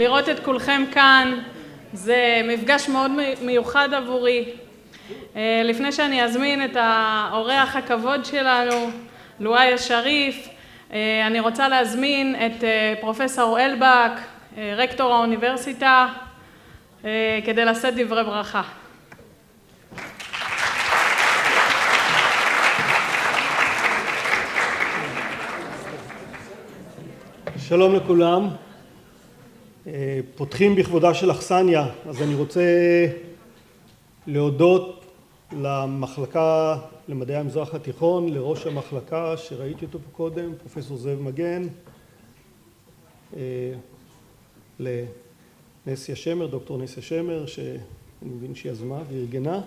לראות את כולכם כאן, זה מפגש מאוד מיוחד עבורי. לפני שאני אזמין את האורח הכבוד שלנו, לואי שריף, אני רוצה להזמין את פרופסור אלבק, רקטור האוניברסיטה, כדי לשאת דברי ברכה. שלום לכולם. פותחים בכבודה של אכסניה, אז אני רוצה להודות למחלקה למדעי המזרח התיכון, לראש המחלקה שראיתי אותו פה קודם, פרופסור זאב מגן, לנסיה שמר, דוקטור נסיה שמר, שאני מבין שהיא יזמה וארגנה.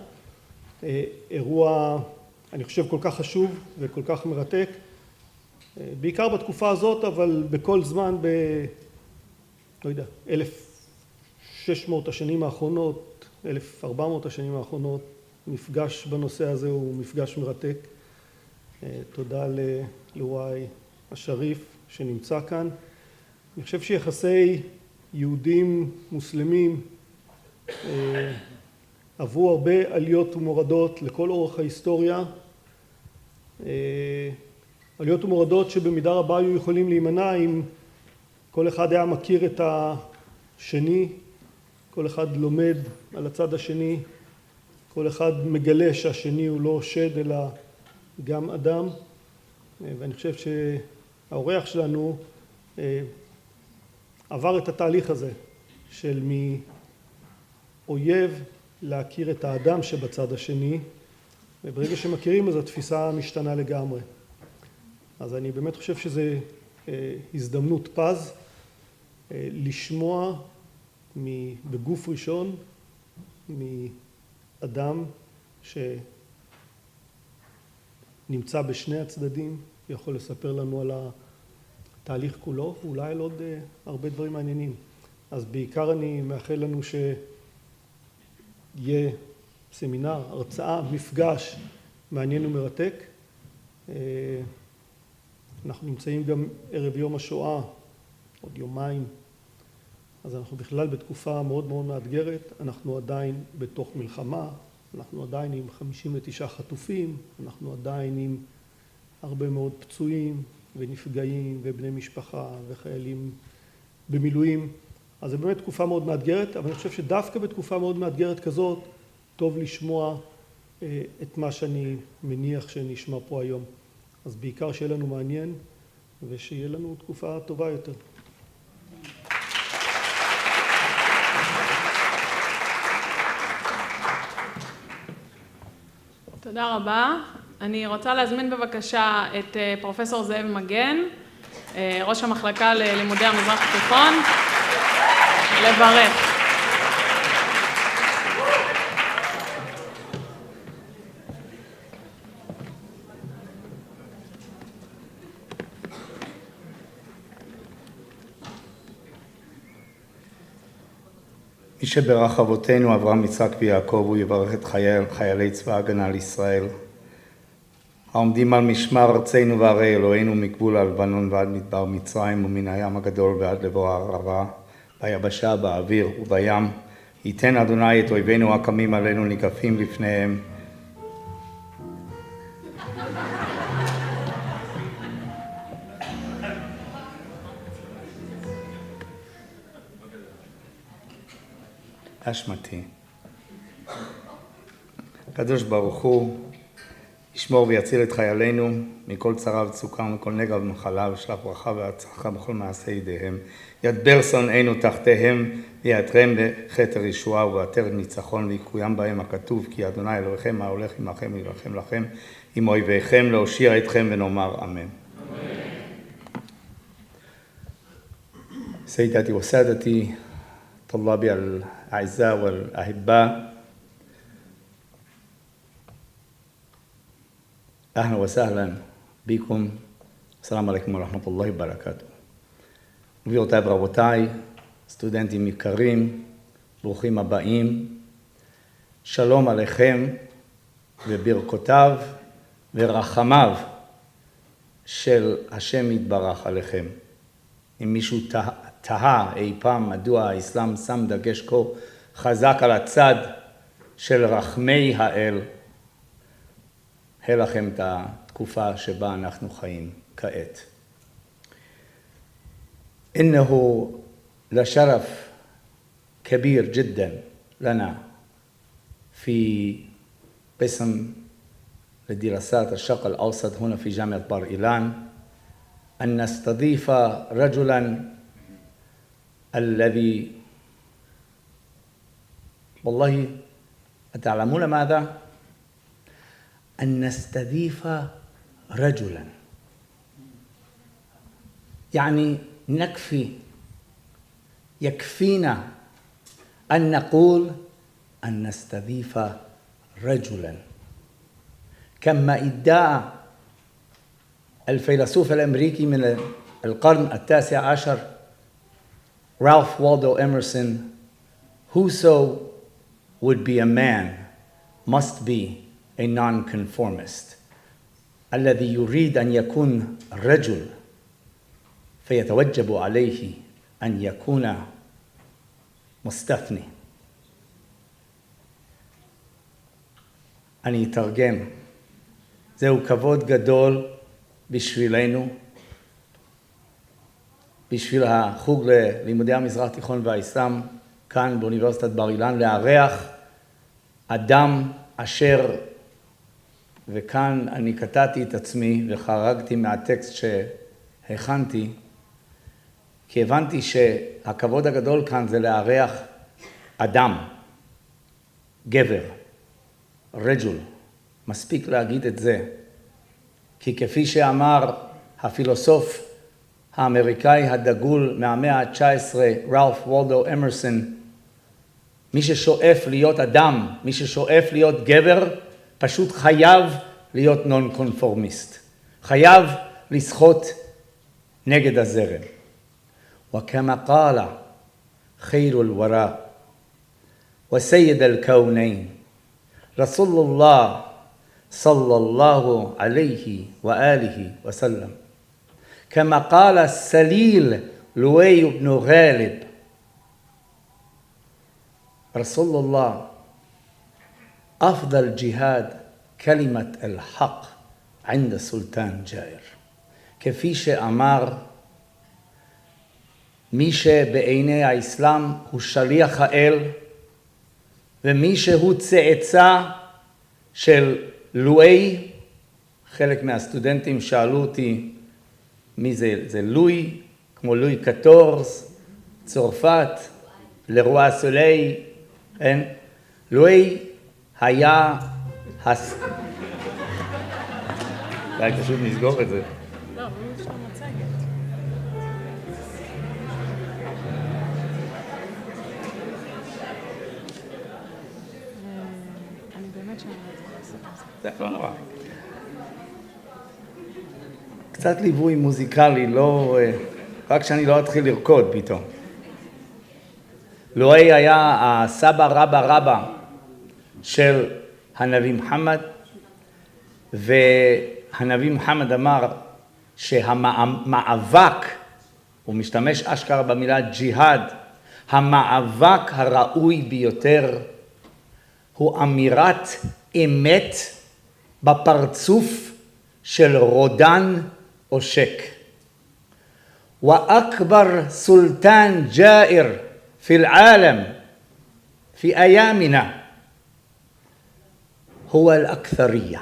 אירוע, אני חושב, כל כך חשוב וכל כך מרתק, בעיקר בתקופה הזאת, אבל בכל זמן, לא יודע, 1,600 השנים האחרונות, 1,400 השנים האחרונות, מפגש בנושא הזה הוא מפגש מרתק. תודה ללואי שריף שנמצא כאן. אני חושב שיחסי יהודים מוסלמים עברו הרבה עליות ומורדות לכל אורך ההיסטוריה. עליות ומורדות שבמידה רבה היו יכולים להימנע אם כל אחד היה מכיר את השני, כל אחד לומד על הצד השני, כל אחד מגלה שהשני הוא לא שד אלא גם אדם. ואני חושב שהאורח שלנו עבר את התהליך הזה של מאויב להכיר את האדם שבצד השני, וברגע שמכירים אז התפיסה משתנה לגמרי. אז אני באמת חושב שזה הזדמנות פז לשמוע בגוף ראשון מאדם שנמצא בשני הצדדים, יכול לספר לנו על התהליך כולו, ואולי על עוד הרבה דברים מעניינים. אז בעיקר אני מאחל לנו שיהיה סמינר, הרצאה, מפגש מעניין ומרתק. אנחנו נמצאים גם ערב יום השואה, עוד יומיים, אז אנחנו בכלל בתקופה מאוד מאוד מאתגרת, אנחנו עדיין בתוך מלחמה, אנחנו עדיין עם 59 חטופים, אנחנו עדיין עם הרבה מאוד פצועים ונפגעים ובני משפחה וחיילים במילואים, אז זו באמת תקופה מאוד מאתגרת, אבל אני חושב שדווקא בתקופה מאוד מאתגרת כזאת, טוב לשמוע את מה שאני מניח שנשמע פה היום. אז בעיקר שיהיה לנו מעניין ושיהיה לנו תקופה טובה יותר. תודה רבה. אני רוצה להזמין בבקשה את פרופסור זאב מגן, ראש המחלקה ללימודי המזרח תיכון, לברך. מי שברך אבותינו אברהם, יצחק ויעקב, הוא יברך את חיילי צבא ההגנה לישראל, העומדים על משמר ארצנו וערי אלוהינו מגבול הלבנון ועד מדבר מצרים ומן הים הגדול ועד לבוא הערבה, ביבשה, באוויר ובים. ייתן אדוני את אויבינו הקמים עלינו ניגפים לפניהם. אשמתי. הקדוש ברוך הוא ישמור ויציל את חיילינו מכל צרה וצוקה ומכל נגע ומחלה, ושלח ברכה והצלחה בכל מעשה ידיהם. ידבר שונאינו תחתיהם ויעטרם בכתר ישועה ובעטרת ניצחון, ויקוים בהם הכתוב כי אדוני אלוהיכם ההולך עמכם להילחם לכם עם אויביכם להושיע אתכם, ונאמר אמן. سيداتي وسادتي طلابي الأعزاء والأحباء، أهلا وسهلا بكم. السلام عليكم ورحمة الله وبركاته. גבירותיי ורבותיי, סטודנטים יקרים, ברוכים הבאים. שלום עליכם וברכותיו ורחמיו של השם יתברך עליכם. אם מישהו תהה אי פעם מדוע האסלאם שם דגש כה חזק על הצד של רחמי האל, לכם את התקופה שבה אנחנו חיים כעת. إنه لشرف كبير جدا لنا في قسم لدراسات الشرق الأوسط هنا في جامعة بار إيلان أن نستضيف رجلا الذي والله أتعلمون ماذا؟ أن نستضيف رجلا يعني يكفينا أن نقول أن نستضيف رجلا كما ادعى الفيلسوف الأمريكي من القرن التاسع عشر Ralph Waldo Emerson, whoso would be a man must be a nonconformist. الذي يريد أن يكون رجل فيتوجب عليه أن يكون مستثني. אני אתרגם. זהו כבוד גדול בשבילנו, בשביל החוג ללימודי המזרח תיכון והאסלאם כאן באוניברסיטת בר אילן, לארח אדם אשר, וכאן אני קטעתי את עצמי וחרגתי מהטקסט שהכנתי, כי הבנתי שהכבוד הגדול כאן זה לארח אדם, גבר, רג'ול, מספיק להגיד את זה, כי כפי שאמר הפילוסוף האמריקאי הדגול מהמאה ה-19, רלף וולדו אמרסון, מי ששואף להיות אדם, מי ששואף להיות גבר, פשוט חייב להיות נון-קונפורמיסט. חייב לשחות נגד הזרם. וכמה قال خير الوراء وسيد الكونين رسول الله صلى الله عليه وآله وسلم كما قال السليل لואי بن غالب رسول الله أفضل جهاد كلمة الحق عند سلطان جائر. כפי שאמר מי שבעיני האסלאם הוא שליח האל ומי שהוא צאצא של לואי, חלק מהסטודנטים שאלו אותי מי זה, זה לואי, כמו לואי 14, צרפת, לרוע סולי, כן? לואי היה אולי פשוט נסגור את זה. לא, אבל יש לו מצגת. אני באמת שמעתי את זה. זה לא נורא. קצת ליווי מוזיקלי, לא, רק שאני לא אתחיל לרקוד פתאום. לואי היה הסבא רבא רבא של הנביא מוחמד, והנביא מוחמד אמר שהמאבק, הוא משתמש אשכרה במילה ג'יהאד, המאבק הראוי ביותר הוא אמירת אמת בפרצוף של רודן עושק. وأكبر سلطان جائر في العالم في أيامنا هو الأكثرية.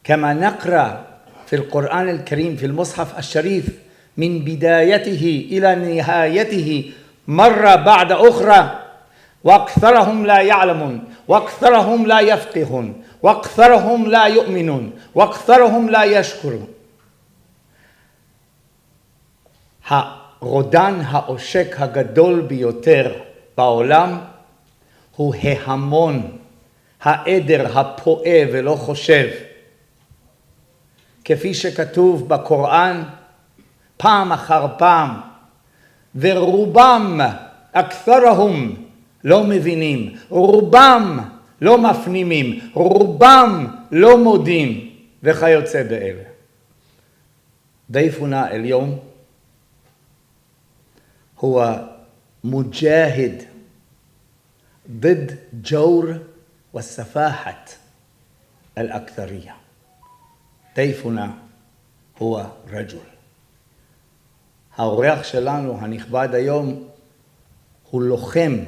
كما نقرأ في القرآن الكريم في المصحف الشريف من بدايته إلى نهايته مرة بعد أخرى وأكثرهم لا يعلمون وأكثرهم لا يفقهون وأكثرهم لا يؤمنون وأكثرهم لا يشكرون. הרודן העושק הגדול ביותר בעולם הוא ההמון, העדר הפועה ולא חושב. כפי שכתוב בקוראן פעם אחר פעם, ורובם, אכתרהם, לא מבינים, רובם לא מפנימים, רובם לא מודים וכיוצא באלה. ضيفنا اليوم هو مجاهد ضد جور والسفاحة الأكثرية. ضيفنا هو رجل. האורח שלנו הנכבד היום הוא לוחם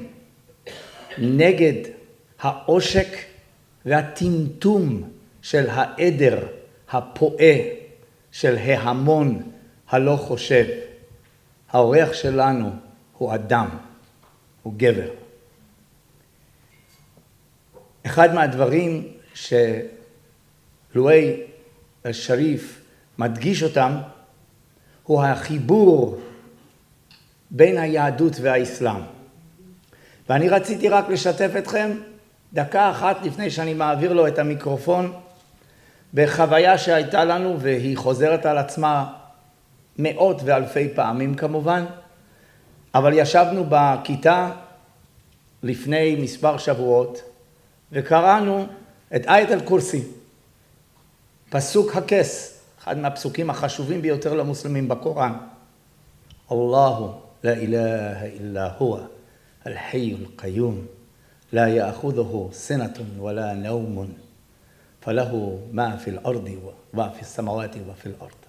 נגד העושק והטמטום של העדר הפועה של ההמון הלא חושב. האורח שלנו הוא אדם, הוא גבר. אחד מהדברים שלואי שריף מדגיש אותם הוא החיבור בין היהדות והאסלאם. ואני רציתי רק לשתף אתכם דקה אחת לפני שאני מעביר לו את המיקרופון בחוויה שהייתה לנו, והיא חוזרת על עצמה מאות ואלפי פעמים כמובן, אבל ישבנו בכיתה לפני מספר שבועות וקראנו את איית אל-קורסי, פסוק הכס, אחד מהפסוקים החשובים ביותר למוסלמים בקוראן. אללהו لا إله إلا هو الحي القيوم لا يأخذه سنة ولا نوم فله ما في الأرض وفي السماوات وفي الأرض.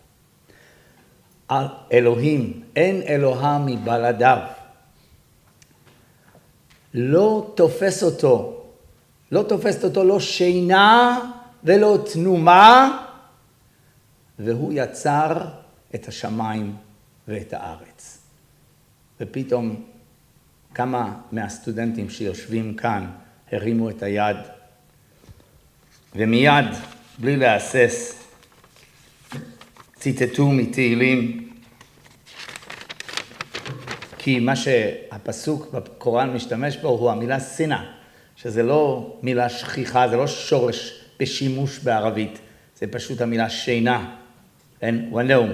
אלוהים, אין אלוה מבלעדיו. לא תופסת אותו לא שינה ולא תנומה, והוא יצר את השמיים ואת הארץ. ופתאום כמה מהסטודנטים שיושבים כאן הרימו את היד, ומיד, בלי להסס, ציטטו מתהילים, כי מה שהפסוק בקוראן משתמש בו הוא המילה שנאה, שזה לא מילה שכיחה, זה לא שורש בשימוש בערבית, זה פשוט המילה שינה, ונאום.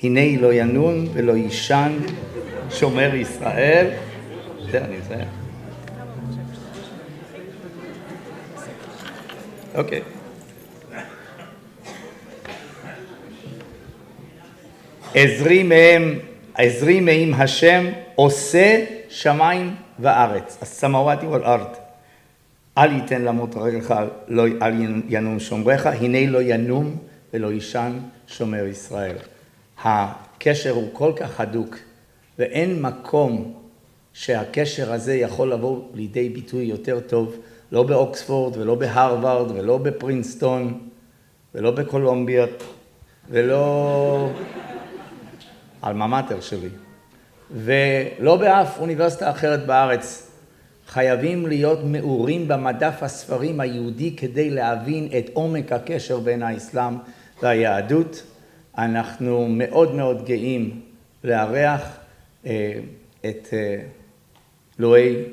הנה לא ינום ולא יישן שומר ישראל. זה אני אסיים. אוקיי. עזרי מהם השם עושה שמיים וארץ. הסמאוותי והארד. אל ייתן למות רגלך, אל ינום שומרך, הנה לא ינום ולא יישן שומר ישראל. הקשר הוא כל כך הדוק, ואין מקום שהקשר הזה יכול לבוא לידי ביטוי יותר טוב, לא באוקספורד ולא בהרווארד ולא בפרינסטון ולא בקולומביה ולא אלמה מאטר שלי ולא באף אוניברסיטה אחרת בארץ. חייבים להיות מעורים במדף הספרים היהודי כדי להבין את עומק הקשר בין האסלאם והיהדות. אנחנו מאוד מאוד גאים לארח את לואי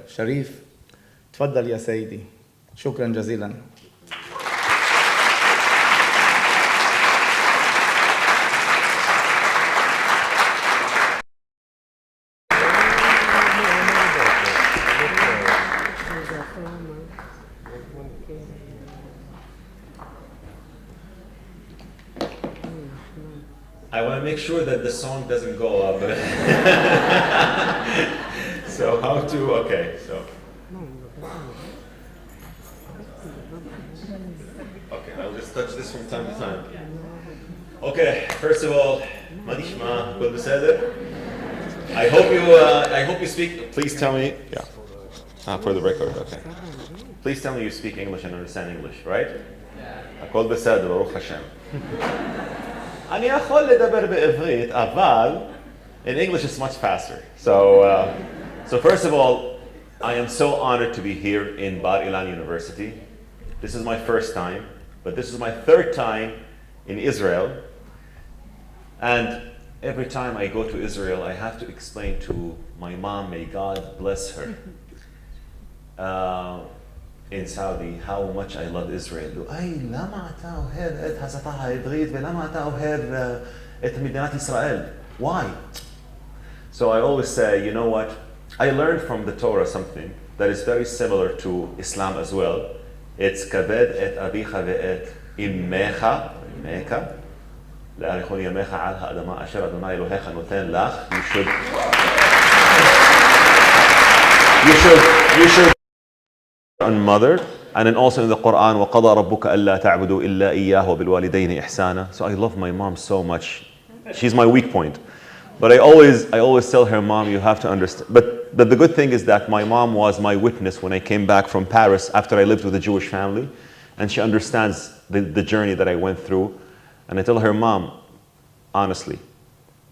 שריף. תפדל יא סיידי. שוקרן ג'זילן. I want to make sure that the song doesn't go up. So how to, okay, so. Okay, I'll just touch this from time to time. Okay, first of all, מדהים, הכל בסדר? I hope you speak, please tell me, for the record, okay. Please tell me you speak English and understand English, right? הכל בסדר, ברוך השם. אני יכול לדבר בעברית, אבל in English it's much faster. So first of all, I am so honored to be here in Bar Ilan University. This is my first time, but this is my third time in Israel. And every time I go to Israel, I have to explain to my mom, may God bless her, in Saudi, how much I love Israel. למה אתה אוהב את השפה העברית ולמה אתה אוהב את מדינת ישראל? Why? So I always say, you know what? I learned from the Torah something that is very similar to Islam as well. It's כבד את אביך ואת אמך, לאריכון ימיך על האדמה אשר אדוני אלוהיך נותן לך. You should unmothered. And then also in the Quran, وَقَضَى رَبُّكَ أَلَّا تَعْبُدُوا إِلَّا إِيَّاهُ وَبِالْوَالِدَيْنِ إِحْسَانًا. So I love my mom so much. She's my weak point. But I always tell her, Mom, you have to understand. But the good thing is that my mom was my witness when I came back from Paris after I lived with a Jewish family. And she understands the journey that I went through. And I tell her, Mom, honestly,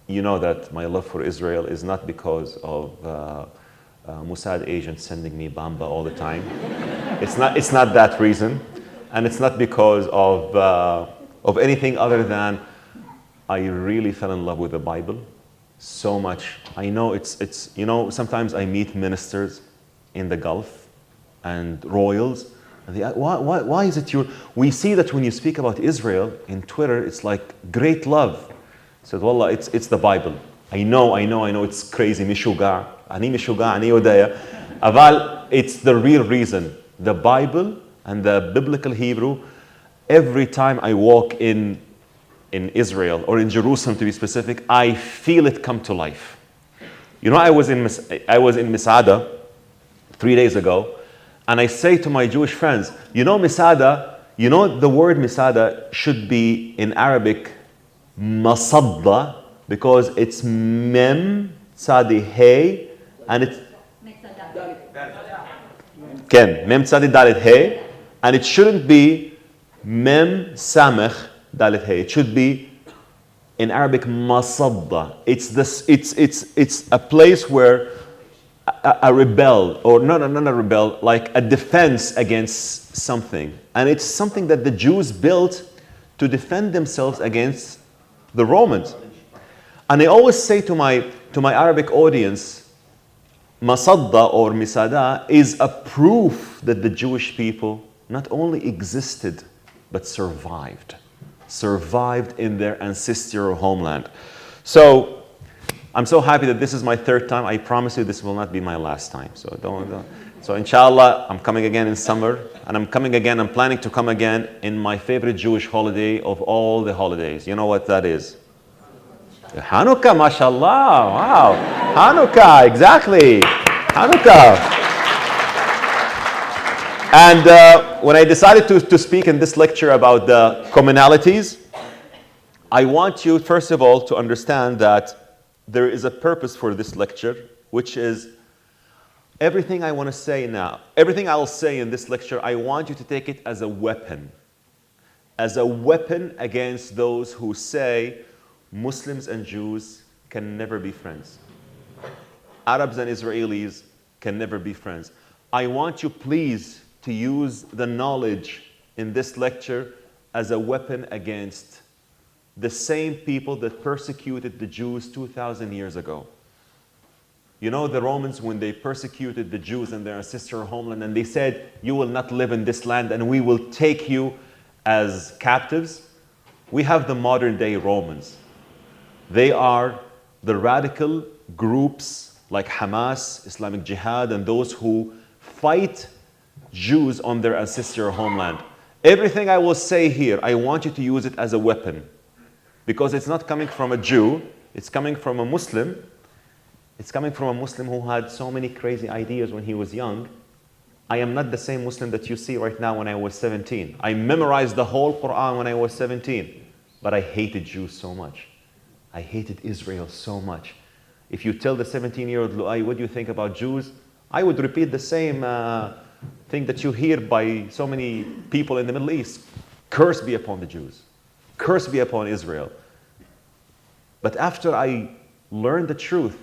you know that my love for Israel is not because of Mossad agents sending me Bamba all the time. It's not that reason. And it's not because of anything other than I really fell in love with the Bible so much. I know it's you know, sometimes I meet ministers in the Gulf and royals, and they ask, why is it we see that when you speak about Israel in Twitter, it's like great love. I said, Wallah, it's the Bible. I know it's crazy, mishuga, ani odaya. Aval, it's the real reason. The Bible and the biblical Hebrew, every time I walk in Israel or in Jerusalem to be specific, I feel it come to life. You know, I was in Masada 3 days ago, and I say to my Jewish friends, you know Masada, you know the word Masada should be in Arabic masadda, because it's mem sadi hey, and it's ken mem sadi dalet hey, and it shouldn't be mem samech dalet hey. It should be in Arabic masadda. It's a place where a rebel, or not a rebel, like a defense against something, and it's something that the Jews built to defend themselves against the Romans. And I always say to my Arabic audience, Masadda or Misada is a proof that the Jewish people not only existed, but survived in their ancestral homeland. So I'm so happy that this is my third time. I promise you this will not be my last time. So don't. So inshallah, I'm coming again in summer, and I'm planning to come again in my favorite Jewish holiday of all the holidays. You know what that is? Hanukkah, mashallah, wow. Hanukkah, exactly. Hanukkah. And when I decided to speak in this lecture about the commonalities, I want you, first of all, to understand that there is a purpose for this lecture, which is everything I want to say now, everything I'll say in this lecture, I want you to take it as a weapon against those who say Muslims and Jews can never be friends. Arabs and Israelis can never be friends. I want you, please, to use the knowledge in this lecture as a weapon against the same people that persecuted the Jews 2,000 years ago. You know, the Romans, when they persecuted the Jews in their ancestral homeland, and they said, you will not live in this land and we will take you as captives. We have the modern day Romans. They are the radical groups like Hamas, Islamic Jihad, and those who fight Jews on their ancestral homeland. Everything I will say here, I want you to use it as a weapon, because it's not coming from a Jew, it's coming from a Muslim. It's coming from a Muslim who had so many crazy ideas when he was young. I am not the same Muslim that you see right now when I was 17. I memorized the whole Quran when I was 17, but I hated Jews so much. I hated Israel so much. If you tell the 17-year-old Lואי, what do you think about Jews? I would repeat the same thing that you hear by so many people in the Middle East. Curse be upon the Jews. Curse be upon Israel. But after I learned the truth,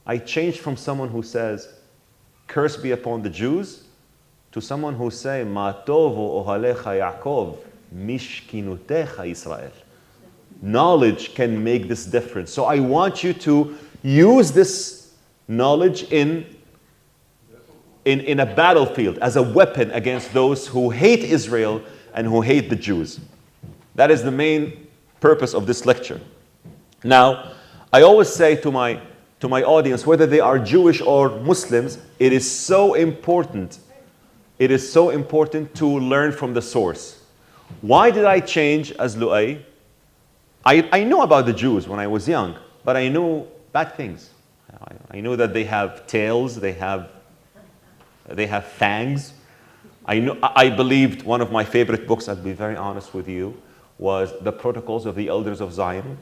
I changed from someone who says, curse be upon the Jews, to someone who say, Ma tovu ohalecha Yaakov, mishkinutecha Israel. Knowledge can make this difference. So I want you to use this knowledge in a battlefield as a weapon against those who hate Israel and who hate the Jews. That is the main purpose of this lecture. Now, I always say to my audience, whether they are Jewish or Muslims, it is so important. It is so important to learn from the source. Why did I change as Lואי I knew about the Jews when I was young, but I knew bad things. I knew that they have tails, they have fangs. I believed one of my favorite books, I'll be very honest with you, was The Protocols of the Elders of Zion.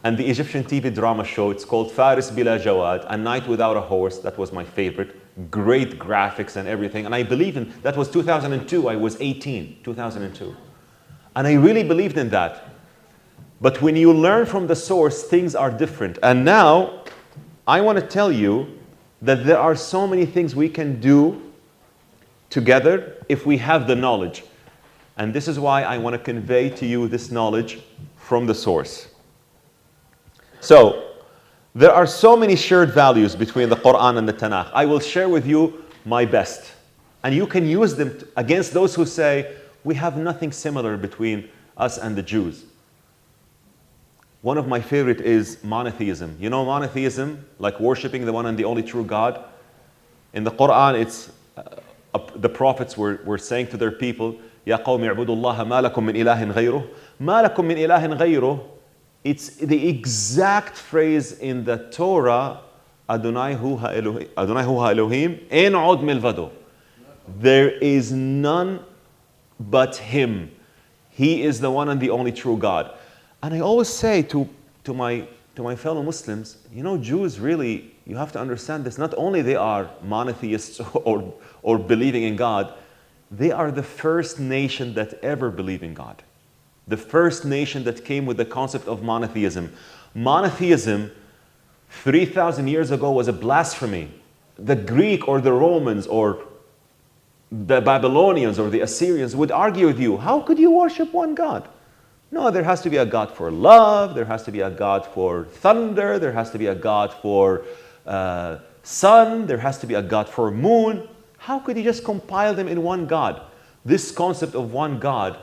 And the Egyptian TV drama show, it's called Faris Bila Jawad, A Night Without a Horse. That was my favorite. Great graphics and everything. And I believed in, that was 2002. I was 18, 2002. And I really believed in that. But when you learn from the source, things are different. And now, I want to tell you that there are so many things we can do together if we have the knowledge. And this is why I want to convey to you this knowledge from the source. So, there are so many shared values between the Quran and the Tanakh. I will share with you my best. And you can use them against those who say, we have nothing similar between us and the Jews. One of my favorite is monotheism. You know monotheism, like worshiping the one and the only true God? In the Quran, it's the prophets were saying to their people, يَا قَوْمِ اعْبُدُوا اللَّهَ مَا لَكُم مِّنْ إِلَهٍ غَيْرُهُ مَا لَكُم مِّنْ إِلَهٍ غَيْرُهُ. It's the exact phrase in the Torah, Adonai hu ha-Elohim, en od milvado. There is none but Him. He is the one and the only true God. And I always say to my fellow Muslims, you know, Jews really, you have to understand this. Not only they are monotheists or believing in God, they are the first nation that ever believed in God. The first nation that came with the concept of monotheism. Monotheism, 3,000 years ago, was a blasphemy. The Greek or the Romans or the Babylonians or the Assyrians would argue with you, how could you worship one God? No, there has to be a God for love, there has to be a God for thunder, there has to be a God for sun, there has to be a God for moon. How could you just compile them in one God? This concept of one God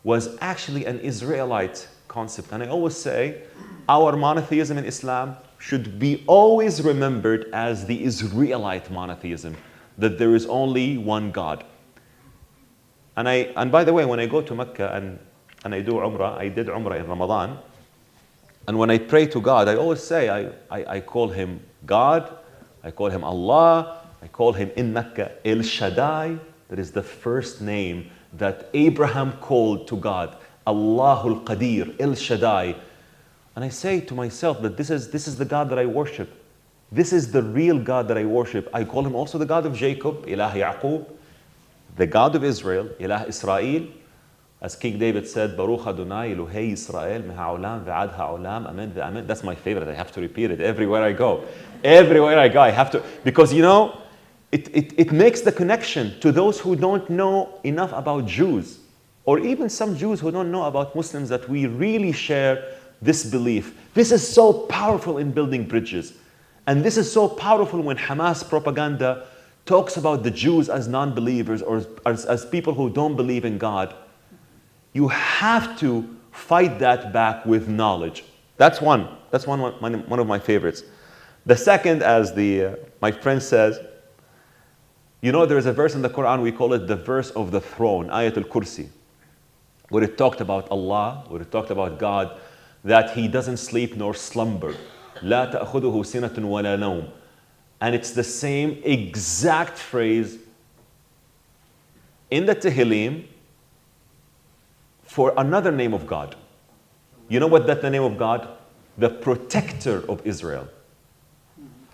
was actually an Israelite concept. And I always say, our monotheism in Islam should be always remembered as the Israelite monotheism, that there is only one God. And by the way, when I go to Mecca and I do Umrah, I did Umrah in Ramadan, and when I pray to God, I always say, I call Him God, I call Him Allah, I call Him in Mecca El Shaddai. That is the first name that Abraham called to God, Allahul Qadir, El Shaddai. And I say to myself that this is the God that I worship. This is the real God that I worship. I call Him also the God of Jacob, Ilah Yaqub, the God of Israel, Ilah Israel. As King David said, Baruch Adonai Elohei Yisrael me'ha'olam ve'ad ha'olam, amen ve'amen. That's my favorite. I have to repeat it everywhere I go. Everywhere I go, I have to, because you know, it makes the connection to those who don't know enough about Jews, or even some Jews who don't know about Muslims, that we really share this belief. This is so powerful in building bridges. And this is so powerful when Hamas propaganda talks about the Jews as non-believers or as people who don't believe in God. You have to fight that back with knowledge. That's one of my favorites. The second, as my friend says, you know, there is a verse in the Quran, we call it the verse of the throne, Ayatul Kursi, where it talked about Allah, where it talked about God, that He doesn't sleep nor slumber. لا تأخذه سنة ولا نوم. And it's the same exact phrase in the Tehillim for another name of God. You know what that's the name of God? The protector of Israel.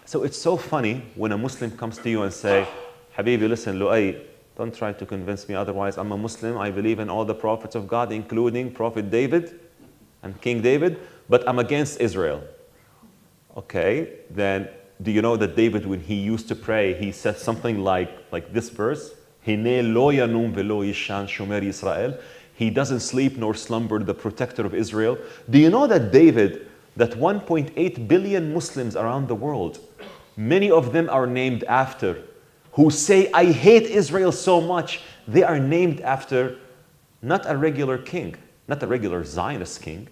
So it's so funny when a Muslim comes to you and say, Habibi, listen, Lואי, don't try to convince me otherwise. I'm a Muslim. I believe in all the prophets of God, including Prophet David and King David, but I'm against Israel. Okay, then do you know that David, when he used to pray, he said something like this verse, Hine lo yanum velo yishan shomer Yisrael. He doesn't sleep nor slumber, the protector of Israel. Do you know that David, that 1.8 billion Muslims around the world, many of them are named after, who say, I hate Israel so much, they are named after not a regular king, not a regular Zionist king,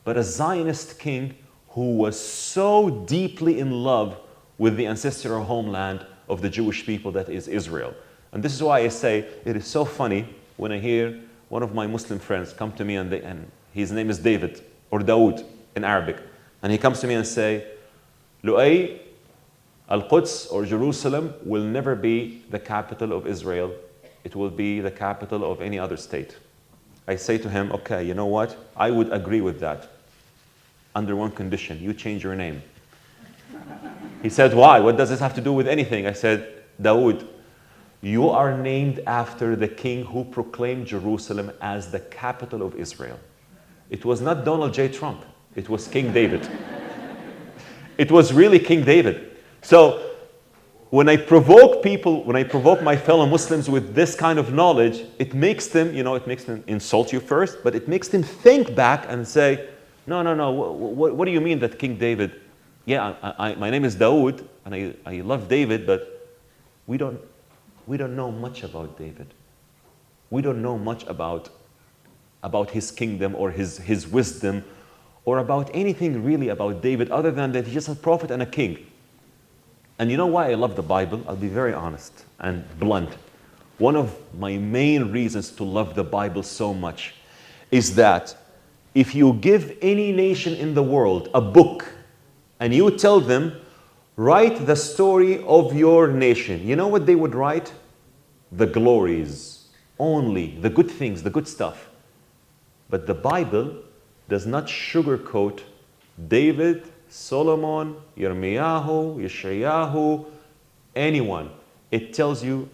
but a Zionist king who was so deeply in love with the ancestral homeland of the Jewish people that is Israel. And this is why I say it is so funny when I hear one of my Muslim friends come to me and his name is David or Dawood in Arabic. And he comes to me and say, Lואי, Al-Quds or Jerusalem will never be the capital of Israel. It will be the capital of any other state. I say to him, okay, you know what? I would agree with that. Under one condition, you change your name. He said, why? What does this have to do with anything? I said, Dawood, you are named after the king who proclaimed Jerusalem as the capital of Israel. It was not Donald J. Trump. It was King David. It was really King David. So when I provoke people, when I provoke my fellow Muslims with this kind of knowledge, it makes them, it makes them insult you first, but it makes them think back and say, no, what do you mean that King David? Yeah, my name is Dawood, and I love David, but we don't know much about David. We don't know much about his kingdom or his wisdom or about anything really about David other than that he's just a prophet and a king. And you know why I love the Bible? I'll be very honest and blunt. One of my main reasons to love the Bible so much is that if you give any nation in the world a book and you tell them, write the story of your nation, you know what they would write? The glories, only the good things, the good stuff. But the Bible does not sugarcoat David, Solomon, Yirmiyahu, Yeshayahu, anyone. It tells you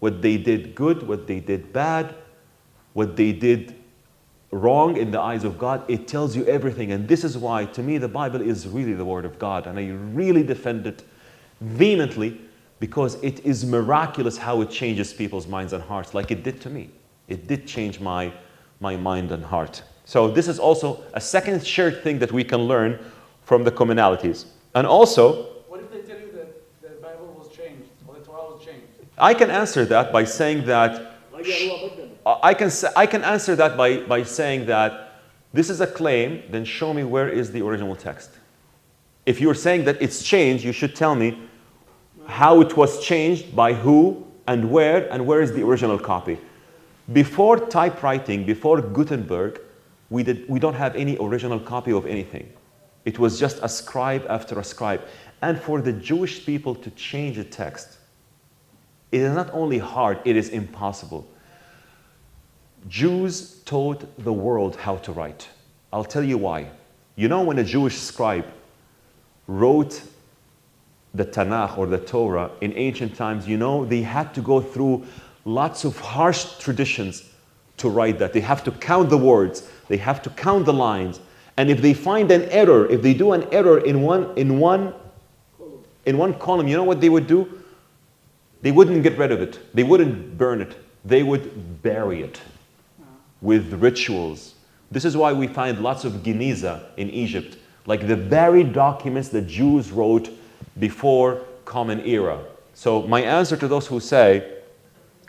what they did good, what they did bad, what they did wrong in the eyes of God. It tells you everything. And this is why, to me, the Bible is really the Word of God. And I really defend it vehemently because it is miraculous how it changes people's minds and hearts, like it did to me. It did change my mind and heart. So this is also a second shared thing that we can learn from the commonalities. And also, what if they tell you that the Bible was changed or the Torah was changed? I can answer that by saying that I can answer that by saying that this is a claim, then show me where is the original text. If you're saying that it's changed, you should tell me how it was changed, by who, and where is the original copy. Before typewriting, before Gutenberg, we don't have any original copy of anything. It was just a scribe after a scribe. And for the Jewish people to change a text, it is not only hard, it is impossible. Jews taught the world how to write. I'll tell you why. You know, when a Jewish scribe wrote the Tanakh or the Torah in ancient times, they had to go through lots of harsh traditions to write that. They have to count the words, they have to count the lines, and if they find an error, if they do an error in one column, you know what they would do? They wouldn't get rid of it. They wouldn't burn it. They would bury it with rituals. This is why we find lots of Geniza in Egypt, like the buried documents that Jews wrote before Common Era. So my answer to those who say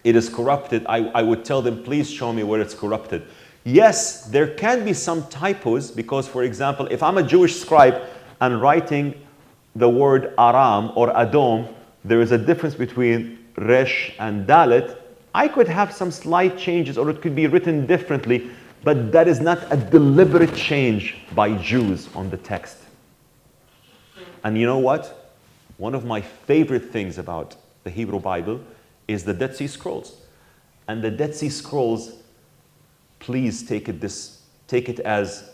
it is corrupted, I would tell them, please show me where it's corrupted. Yes, there can be some typos because, for example, if I'm a Jewish scribe and writing the word Aram or Adom, there is a difference between Resh and Dalet. I could have some slight changes or it could be written differently, but that is not a deliberate change by Jews on the text. And you know what? One of my favorite things about the Hebrew Bible is the Dead Sea Scrolls. And the Dead Sea Scrolls, please take it as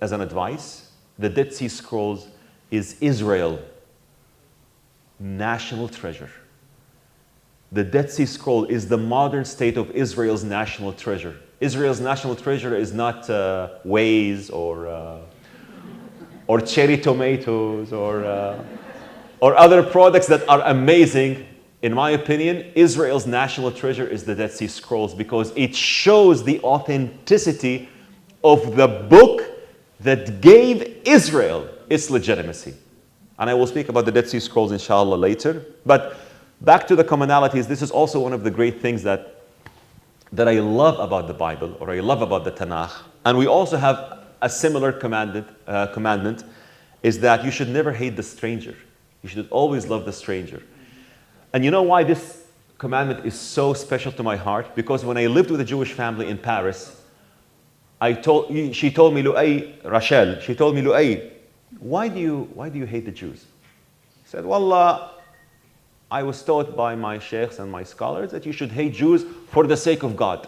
an advice. The Dead Sea Scrolls is Israel's national treasure. The Dead Sea Scroll is the modern state of Israel's national treasure. Israel's national treasure is not Waze or cherry tomatoes or other products that are amazing. In my opinion, Israel's national treasure is the Dead Sea Scrolls because it shows the authenticity of the book that gave Israel its legitimacy. And I will speak about the Dead Sea Scrolls inshallah later. But back to the commonalities, this is also one of the great things that I love about the Bible, or I love about the Tanakh. And we also have a similar commandment is that you should never hate the stranger. You should always love the stranger. And you know why this commandment is so special to my heart because when I lived with a Jewish family in Paris, she told me, Rachel, she told me, Lואי, why do you hate the Jews? I said, well, I was taught by my sheikhs and my scholars that you should hate Jews for the sake of God.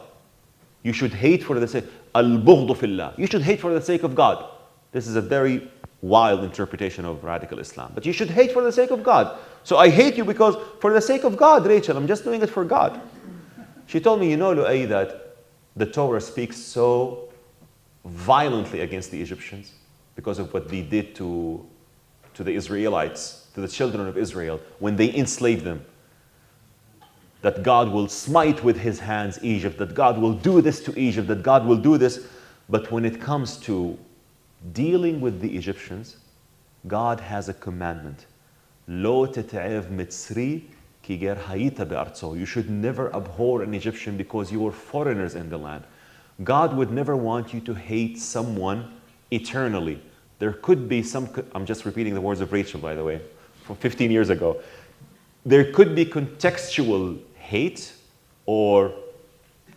You should hate for the sake, al-bughdu fillah. You should hate for the sake of God. This is a very wild interpretation of radical Islam. But you should hate for the sake of God. So I hate you because for the sake of God, Rachel, I'm just doing it for God. She told me, you know, Lואי, that the Torah speaks so violently against the Egyptians because of what they did to the Israelites, to the children of Israel, when they enslaved them. That God will smite with his hands Egypt, that God will do this to Egypt, that God will do this. But when it comes to dealing with the Egyptians, God has a commandment. Lo teta'ev mitzri ki ger hayita be'artzo. You should never abhor an Egyptian because you are foreigners in the land. God would never want you to hate someone eternally. There could be I'm just repeating the words of Rachel, by the way, from 15 years ago. There could be contextual hate or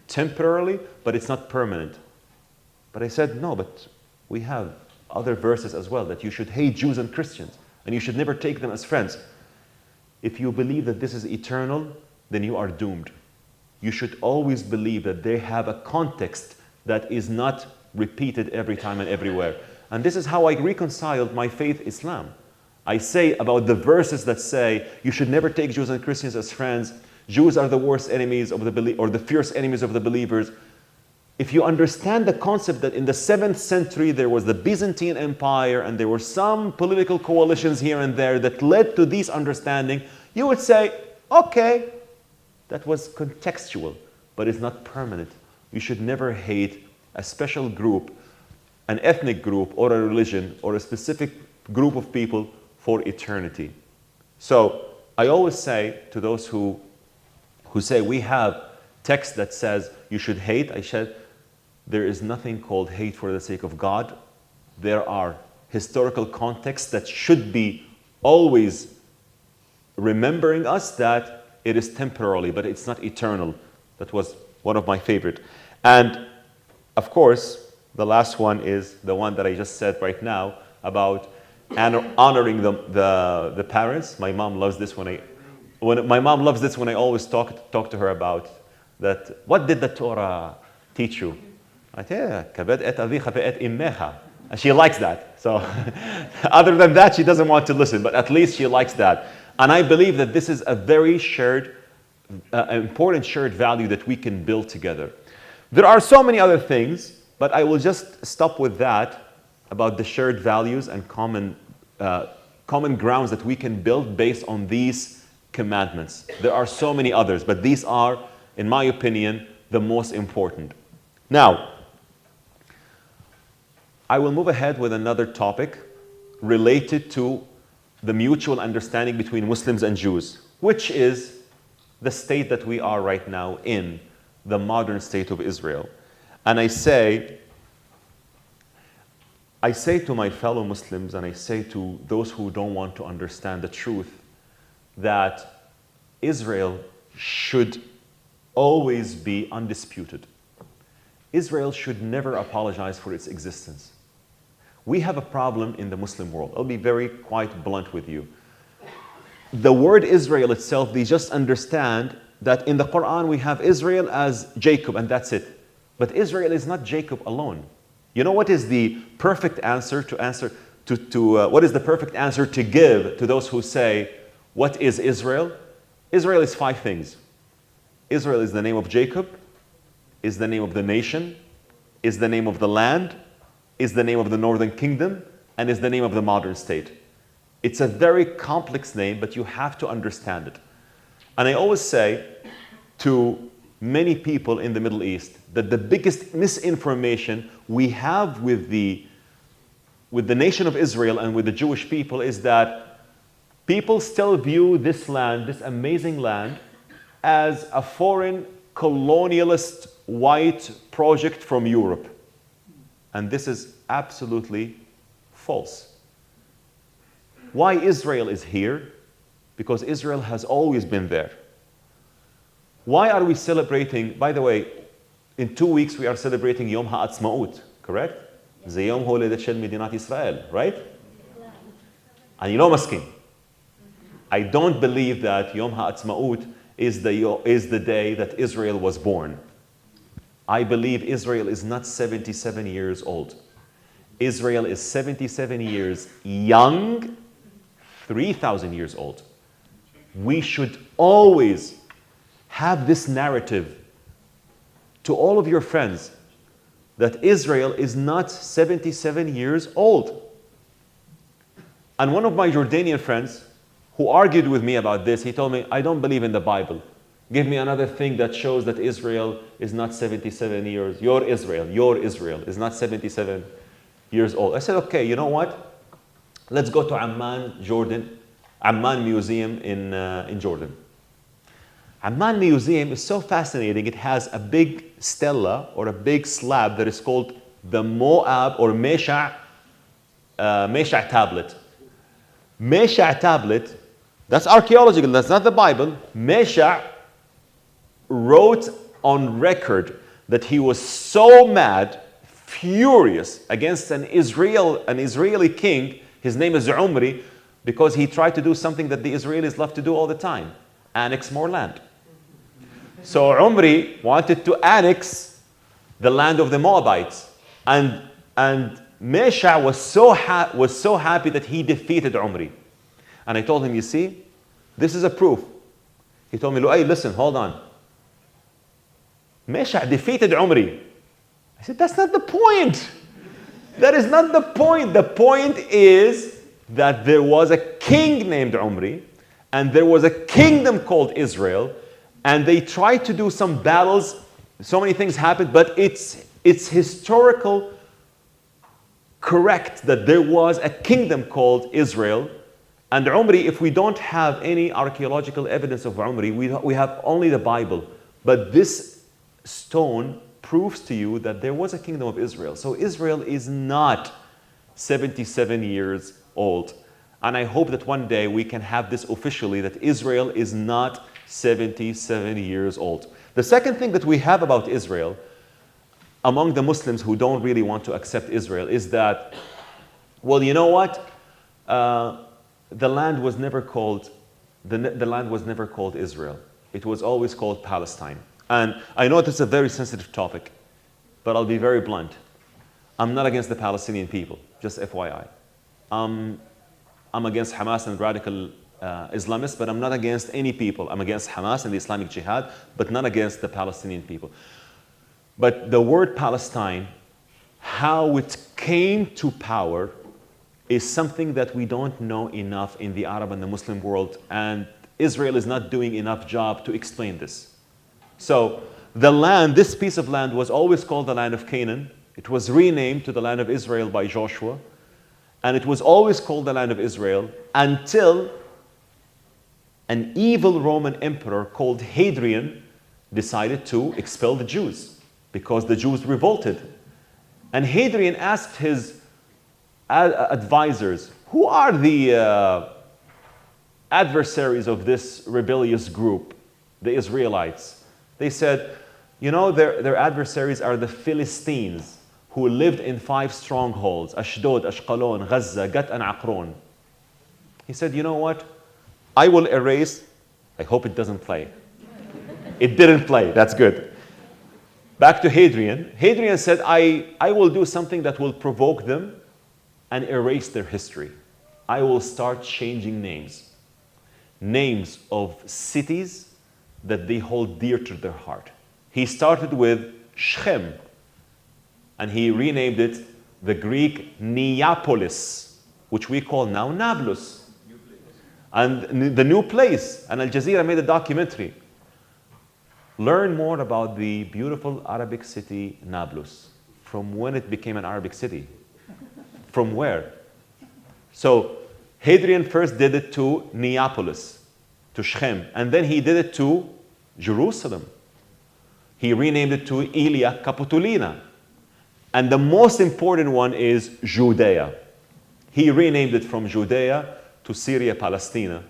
temporarily, but it's not permanent. But I said, no, but we have other verses as well, that you should hate Jews and Christians, and you should never take them as friends. If you believe that this is eternal, then you are doomed. You should always believe that they have a context that is not repeated every time and everywhere. And this is how I reconciled my faith Islam. I say about the verses that say you should never take Jews and Christians as friends. Jews are the worst enemies of the fierce enemies of the believers. If you understand the concept that in the 7th century there was the Byzantine Empire and there were some political coalitions here and there that led to this understanding, you would say, okay, that was contextual, but it's not permanent. You should never hate a special group, an ethnic group or a religion or a specific group of people for eternity. So I always say to those who say we have text that says you should hate, I said there is nothing called hate for the sake of God. There are historical contexts that should be always remembering us that it is temporarily, but it's not eternal. That was one of my favorite. And of course, the last one is the one that I just said right now about honoring the parents. My mom loves this when I always talk to her about that. What did the Torah teach you? I say, kabed et avicha ve'et immecha. And she likes that. So other than that, she doesn't want to listen, but at least she likes that. And I believe that this is a very important shared value that we can build together. There are so many other things, but I will just stop with that about the shared values and common grounds that we can build based on these commandments. There are so many others, but these are, in my opinion, the most important. Now, I will move ahead with another topic related to the mutual understanding between Muslims and Jews, which is the state that we are right now in, the modern state of Israel. And I say to my fellow Muslims, and I say to those who don't want to understand the truth, that Israel should always be undisputed. Israel should never apologize for its existence. We have a problem in the Muslim world. I'll be very quite blunt with you. The word Israel itself, they just understand that in the Quran we have Israel as Jacob and that's it. But Israel is not Jacob alone. You know what is the perfect answer what is the perfect answer to give to those who say, what is Israel? Israel is 5 things. Israel is the name of Jacob, is the name of the nation, is the name of the land, is the name of the northern kingdom, and is the name of the modern state. It's a very complex name, but you have to understand it. And I always say to many people in the Middle East that the biggest misinformation we have with the nation of Israel and with the Jewish people is that people still view this land, this amazing land, as a foreign colonialist white project from Europe. And this is absolutely false. Why Israel is here? Because Israel has always been there. Why are we celebrating, by the way, in 2 weeks we are celebrating Yom HaAtzmaut, correct? זה יום הולדת של מדינת ישראל, right? אני לא מסכים. I don't believe that Yom HaAtzmaut is the day that Israel was born. I believe Israel is not 77 years old. Israel is 77 years young, 3,000 years old. We should always have this narrative to all of your friends that Israel is not 77 years old. And one of my Jordanian friends who argued with me about this, he told me, I don't believe in the Bible. Give me another thing that shows that Israel is not 77 years. Your Israel is not 77 years old. I said, okay, you know what? Let's go to Amman, Jordan, Amman Museum in Jordan. Amman Museum is so fascinating. It has a big stela or a big slab that is called the Moab or Mesha tablet. Mesha tablet, that's archaeological, that's not the Bible. Mesha wrote on record that he was so mad, furious against an Israeli king, his name is Umri, because he tried to do something that the Israelis love to do all the time, annex more land. So Umri wanted to annex the land of the Moabites, and Mesha was so happy that he defeated Umri. And I told him, you see, this is a proof. He told me, Lואי, listen, hold on. Mesha defeated Umri. I said, that's not the point. That is not the point. The point is that there was a king named Umri, and there was a kingdom called Israel, and they tried to do some battles. So many things happened, but it's historical correct that there was a kingdom called Israel. And Umri, if we don't have any archaeological evidence of Umri, we have only the Bible. But this stone proves to you that there was a kingdom of Israel. So Israel is not 77 years old. And I hope that one day we can have this officially, that Israel is not 77 years old. The second thing that we have about Israel, among the Muslims who don't really want to accept Israel, is that, well, you know what? The land was never called Israel. It was always called Palestine. And I know this is a very sensitive topic, but I'll be very blunt. I'm not against the Palestinian people, just FYI. I'm against Hamas and radical Islamists, but I'm not against any people. I'm against Hamas and the Islamic Jihad, but not against the Palestinian people. But the word Palestine, how it came to power, is something that we don't know enough in the Arab and the Muslim world, and Israel is not doing enough job to explain this. So the land, this piece of land, was always called the land of Canaan. It was renamed to the land of Israel by Joshua, and it was always called the land of Israel until an evil Roman emperor called Hadrian decided to expel the Jews because the Jews revolted. And Hadrian asked his advisors, who are the adversaries of this rebellious group, the Israelites? They said, you know, their adversaries are the Philistines, who lived in 5 strongholds, Ashdod, Ashqalon, Gaza, Gat, and Aqron. He said, you know what? I will erase, I hope it doesn't play. It didn't play, that's good. Back to Hadrian. Hadrian said, I will do something that will provoke them and erase their history. I will start changing names. Names of cities that they hold dear to their heart. He started with Shechem, and he renamed it the Greek Neapolis, which we call now Nablus. And the new place, and Al Jazeera made a documentary. Learn more about the beautiful Arabic city Nablus, from when it became an Arabic city. From where? So Hadrian first did it to Neapolis, to Shechem, and then he did it to Jerusalem. He renamed it to Aelia Capitolina. And the most important one is Judea. He renamed it from Judea to Syria, Palestina.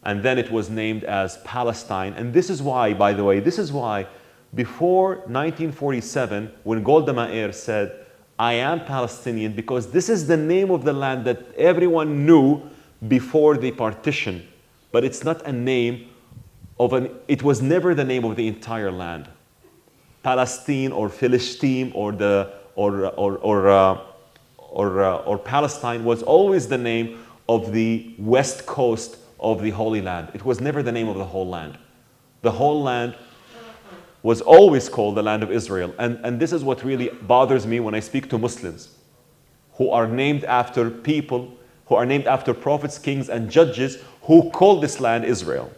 and then it was named as Palestine. And this is why, by the way, this is why before 1947, when Golda Meir said, I am Palestinian, because this is the name of the land that everyone knew before the partition, but it's not a name of it was never the name of the entire land. Palestine or Philistine or Palestine was always the name of the west coast of the Holy Land. It was never the name of the whole land. The whole land was always called the land of Israel. And this is what really bothers me when I speak to Muslims who are named after people, who are named after prophets, kings, and judges who call this land Israel.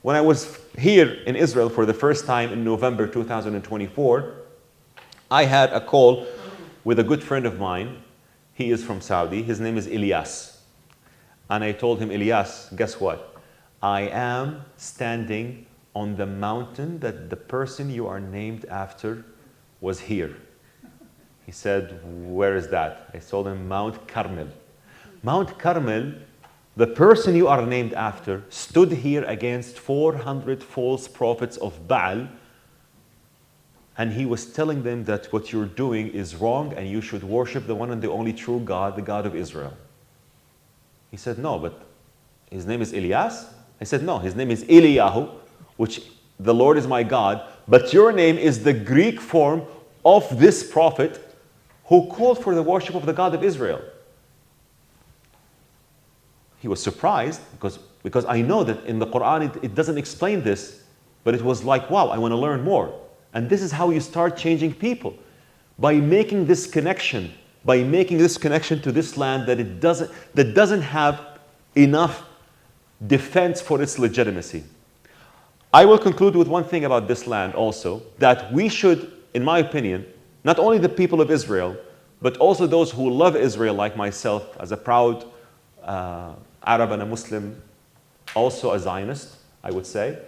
When I was here in Israel for the first time in November 2024, I had a call with a good friend of mine. He is from Saudi. His name is Ilyas. And I told him, Ilyas, guess what? I am standing on the mountain that the person you are named after was here. He said, where is that? I told him, Mount Carmel. Mount Carmel, the person you are named after, stood here against 400 false prophets of Baal, and he was telling them that what you're doing is wrong and you should worship the one and the only true God, the God of Israel. He said, no, but his name is Ilyas? I said, no, his name is Eliyahu, which the Lord is my God, but your name is the Greek form of this prophet who called for the worship of the God of Israel. He was surprised because I know that in the Quran it doesn't explain this, but it was like, wow, I want to learn more. And this is how you start changing people, by making this connection, to this land that doesn't have enough defense for its legitimacy. I will conclude with one thing about this land also, that we should, in my opinion, not only the people of Israel, but also those who love Israel like myself, as a proud Arab and a Muslim, also a Zionist, I would say,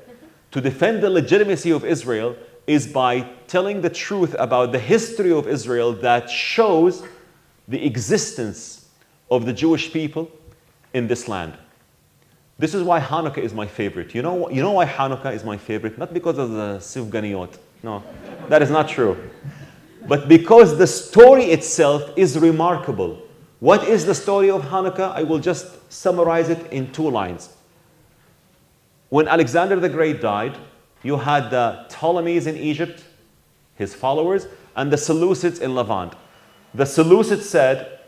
to defend the legitimacy of Israel is by telling the truth about the history of Israel that shows the existence of the Jewish people in this land. This is why Hanukkah is my favorite. You know why Hanukkah is my favorite? Not because of the Sivganiyot. No, that is not true. But because the story itself is remarkable. What is the story of Hanukkah? I will just summarize it in 2 lines. When Alexander the Great died, you had the Ptolemies in Egypt, his followers, and the Seleucids in Levant. The Seleucids said,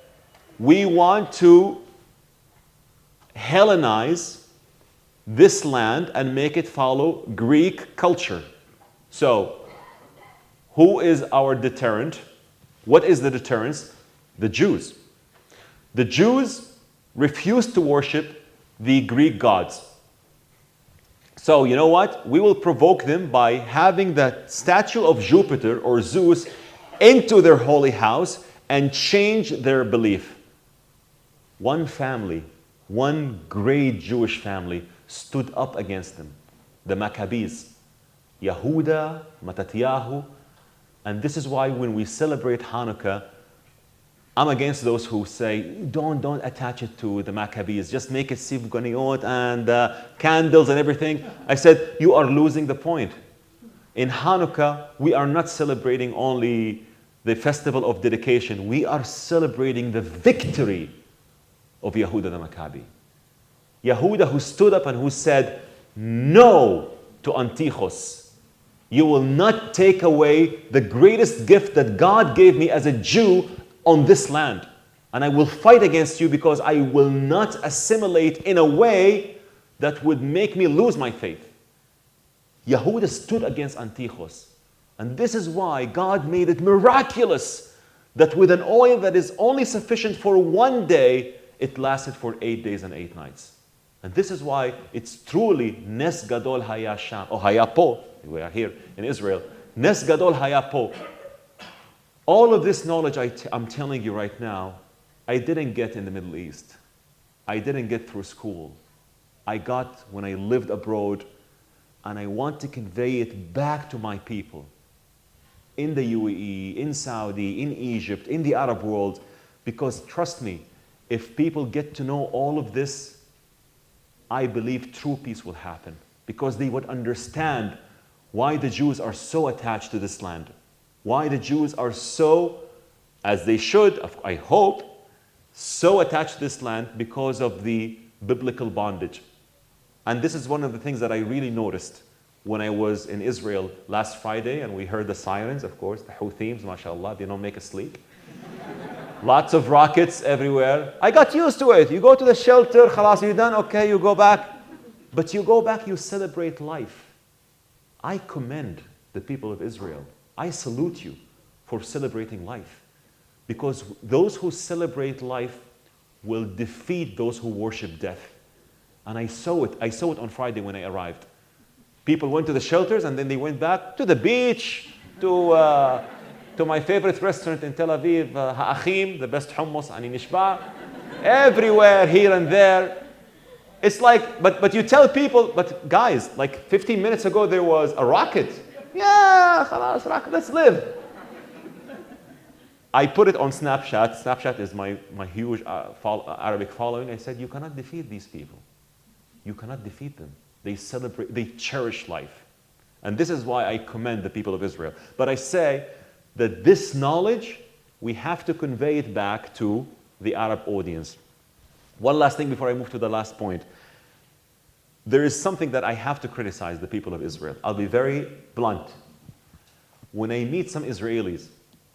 we want to Hellenize this land and make it follow Greek culture. So, who is our deterrent? What is the deterrence? The Jews. The Jews refused to worship the Greek gods. So, you know what? We will provoke them by having the statue of Jupiter or Zeus into their holy house and change their belief. One family, one great Jewish family stood up against them, the Maccabees, Yehuda, Mattatyahu. And this is why when we celebrate Hanukkah, I'm against those who say, don't attach it to the Maccabees, just make it Sivganiot and candles and everything. I said, you are losing the point. In Hanukkah, we are not celebrating only the festival of dedication, we are celebrating the victory of Yehuda the Maccabi. Yehuda who stood up and who said, no to Antiochus. You will not take away the greatest gift that God gave me as a Jew on this land. And I will fight against you because I will not assimilate in a way that would make me lose my faith. Yehuda stood against Antiochus. And this is why God made it miraculous that with an oil that is only sufficient for 1 day, it lasted for 8 days and 8 nights. And this is why it's truly Nes Gadol Haya Sham, or Haya Po. We are here in Israel. Nes Gadol Haya Po. All of this knowledge I'm telling you right now, I didn't get in the Middle East. I didn't get through school. I got when I lived abroad, and I want to convey it back to my people in the UAE, in Saudi, in Egypt, in the Arab world, because trust me, if people get to know all of this, I believe true peace will happen, because they would understand why the Jews are so attached to this land, why the Jews are so, as they should, I hope, so attached to this land because of the biblical bondage. And this is one of the things that I really noticed when I was in Israel last Friday and we heard the sirens, of course, the Houthis, mashallah, they don't make us sleep. Lots of rockets everywhere. I got used to it. You go to the shelter, khalas, you're done, okay, you go back. But you go back, you celebrate life. I commend the people of Israel. I salute you for celebrating life. Because those who celebrate life will defeat those who worship death. And I saw it. I saw it on Friday when I arrived. People went to the shelters and then they went back to the beach, to my favorite restaurant in Tel Aviv, Ha'achim, the best hummus, ani nishba. Everywhere, here and there. It's like, but you tell people, but guys, like 15 minutes ago there was a rocket. Yeah, khalas, rocket, let's live. I put it on Snapchat. Snapchat is my huge Arabic following. I said, you cannot defeat these people. You cannot defeat them. They celebrate, they cherish life. And this is why I commend the people of Israel. But I say that this knowledge, we have to convey it back to the Arab audience. One last thing before I move to the last point. There is something that I have to criticize the people of Israel. I'll be very blunt. When I meet some Israelis,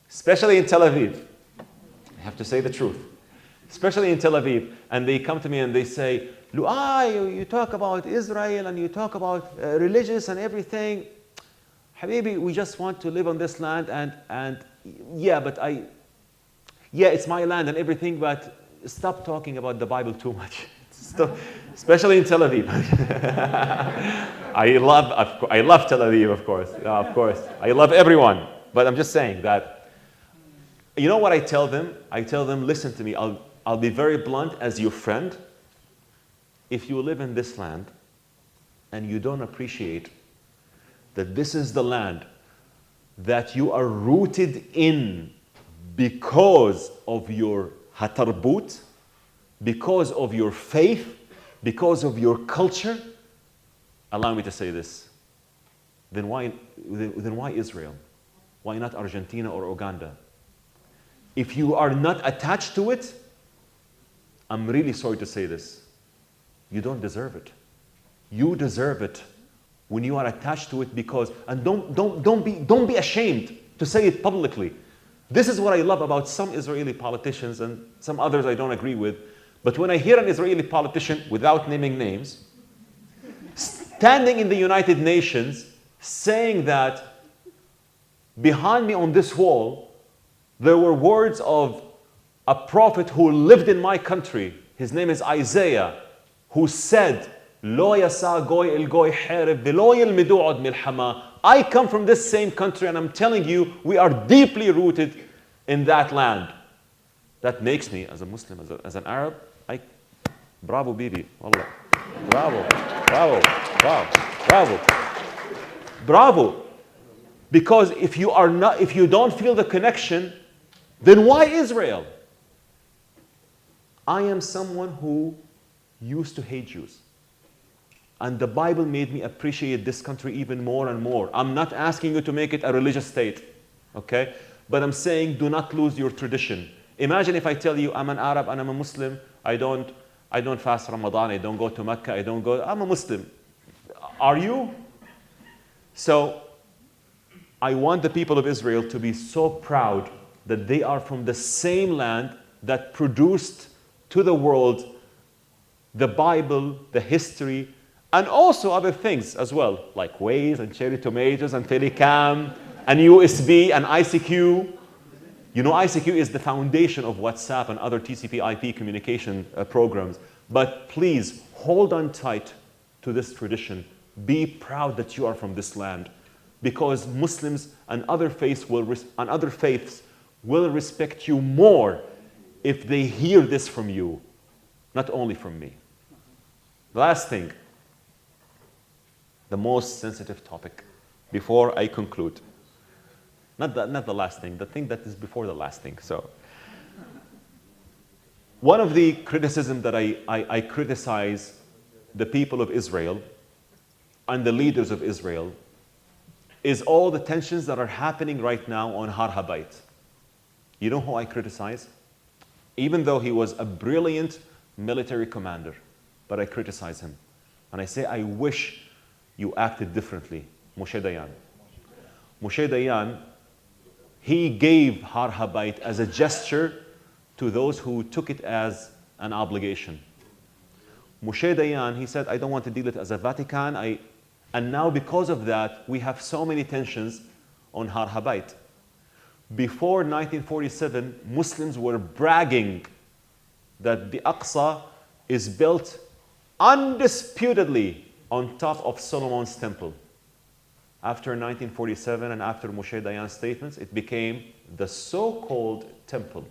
especially in Tel Aviv, I have to say the truth, especially in Tel Aviv, and they come to me and they say, Lואי, you talk about Israel and you talk about religious and everything. Habibi, we just want to live on this land and yeah, it's my land and everything, but stop talking about the Bible too much. Especially in Tel Aviv. I love Tel Aviv, of course. Of course. I love everyone. But I'm just saying that, you know what I tell them? I tell them, listen to me, I'll be very blunt as your friend. If you live in this land and you don't appreciate that this is the land that you are rooted in because of your hatarbut, because of your faith, because of your culture, allow me to say this, then why Israel? Why not Argentina or Uganda? If you are not attached to it, I'm really sorry to say this, you don't deserve it. You deserve it when you are attached to it because, and don't be ashamed to say it publicly. This is what I love about some Israeli politicians and some others I don't agree with. But when I hear an Israeli politician, without naming names, standing in the United Nations saying that behind me on this wall, there were words of a prophet who lived in my country. His name is Isaiah, who said, "Lo yasa goy el goy harib, v'lo yilmidu od milhama." I come from this same country, and I'm telling you, we are deeply rooted in that land. That makes me, as a Muslim, as an Arab, bravo, Bibi, wallah, bravo, bravo, bravo, bravo, bravo. Because if you don't feel the connection, then why Israel? I am someone who used to hate Jews. And the Bible made me appreciate this country even more and more. I'm not asking you to make it a religious state, okay? But I'm saying do not lose your tradition. Imagine if I tell you I'm an Arab and I'm a Muslim, I don't fast Ramadan, I don't go to Mecca, I'm a Muslim. Are you? So I want the people of Israel to be so proud that they are from the same land that produced to the world the Bible, the history, and also other things as well, like Waze and cherry tomatoes and Telecam and USB and ICQ. You know, ICQ is the foundation of WhatsApp and other TCP/IP communication programs. But please hold on tight to this tradition. Be proud that you are from this land, because Muslims and other faiths will respect you more if they hear this from you, not only from me. Last thing, the most sensitive topic, before I conclude. Not the last thing, the thing that is before the last thing. So, one of the criticism that I criticize the people of Israel and the leaders of Israel is all the tensions that are happening right now on Har Habayit. You know who I criticize? Even though he was a brilliant military commander, but I criticize him. And I say, I wish you acted differently. Moshe Dayan. Moshe Dayan, he gave Har Habayit as a gesture to those who took it as an obligation. Moshe Dayan, he said, I don't want to deal it as a Vatican. And now because of that, we have so many tensions on Har Habayit. Before 1947, Muslims were bragging that the Aqsa is built undisputedly on top of Solomon's temple. After 1947 and after Moshe Dayan's statements, it became the so-called temple.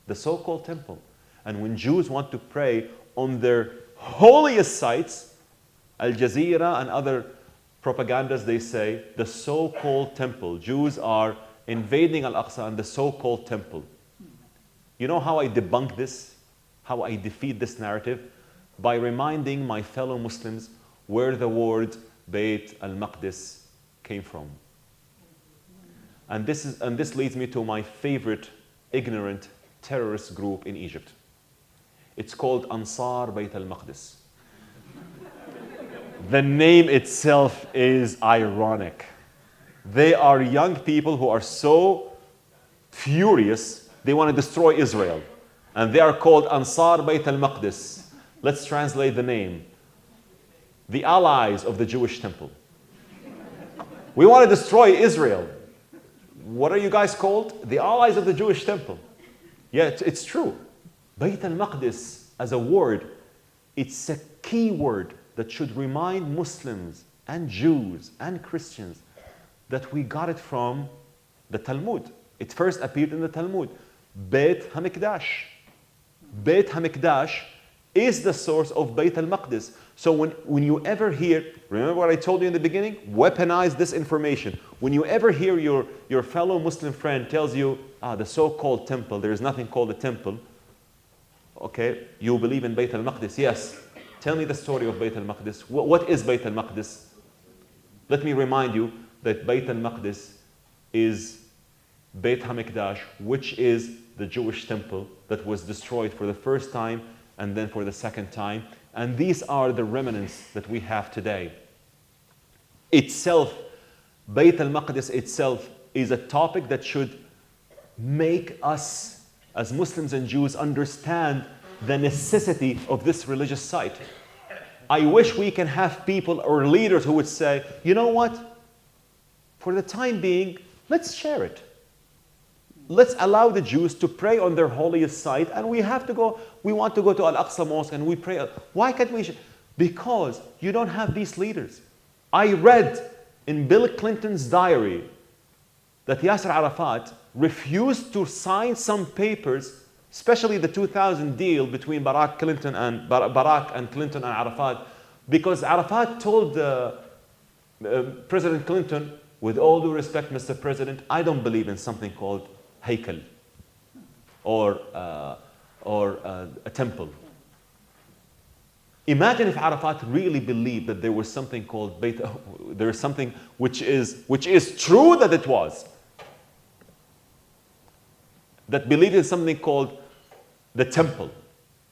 The so-called temple. And when Jews want to pray on their holiest sites, Al Jazeera and other propagandas, they say, the so-called temple. Jews are invading Al-Aqsa and the so-called temple. You know how I debunk this? How I defeat this narrative? By reminding my fellow Muslims where the word Bayt al-Maqdis came from. And this leads me to my favorite ignorant terrorist group in Egypt. It's called Ansar Bayt al-Maqdis. The name itself is ironic. They are young people who are so furious, they want to destroy Israel. And they are called Ansar Bayt al-Maqdis. Let's translate the name. The allies of the Jewish temple. We want to destroy Israel. What are you guys called? The allies of the Jewish temple. Yeah, it's true. Bayt al-Maqdis as a word, it's a key word that should remind Muslims and Jews and Christians that we got it from the Talmud. It first appeared in the Talmud. Bayt HaMikdash. Bayt HaMikdash is the source of Bayt al-Maqdis. So when you ever hear, remember what I told you in the beginning? Weaponize this information. When you ever hear your fellow Muslim friend tells you, the so-called temple, there is nothing called a temple. Okay, you believe in Bayt al-Maqdis. Yes. Tell me the story of Bayt al-Maqdis. What is Bayt al-Maqdis? Let me remind you that Bayt al-Maqdis is Bayt HaMikdash, which is the Jewish temple that was destroyed for the first time and then for the second time. And these are the remnants that we have today. Itself, Bayt al-Maqdis itself is a topic that should make us as Muslims and Jews understand the necessity of this religious site. I wish we can have people or leaders who would say, you know what? For the time being, let's share it. Let's allow the Jews to pray on their holiest site, and we want to go to Al-Aqsa Mosque and we pray. Why can't we? Because you don't have these leaders. I read in Bill Clinton's diary that Yasser Arafat refused to sign some papers, especially the 2000 deal between Barack and Clinton and Arafat, because Arafat told President Clinton, with all due respect, Mr. President, I don't believe in something called Haykal or a temple. Imagine if Arafat really believed that there was something called there is something which is true that it was. That believed in something called the temple.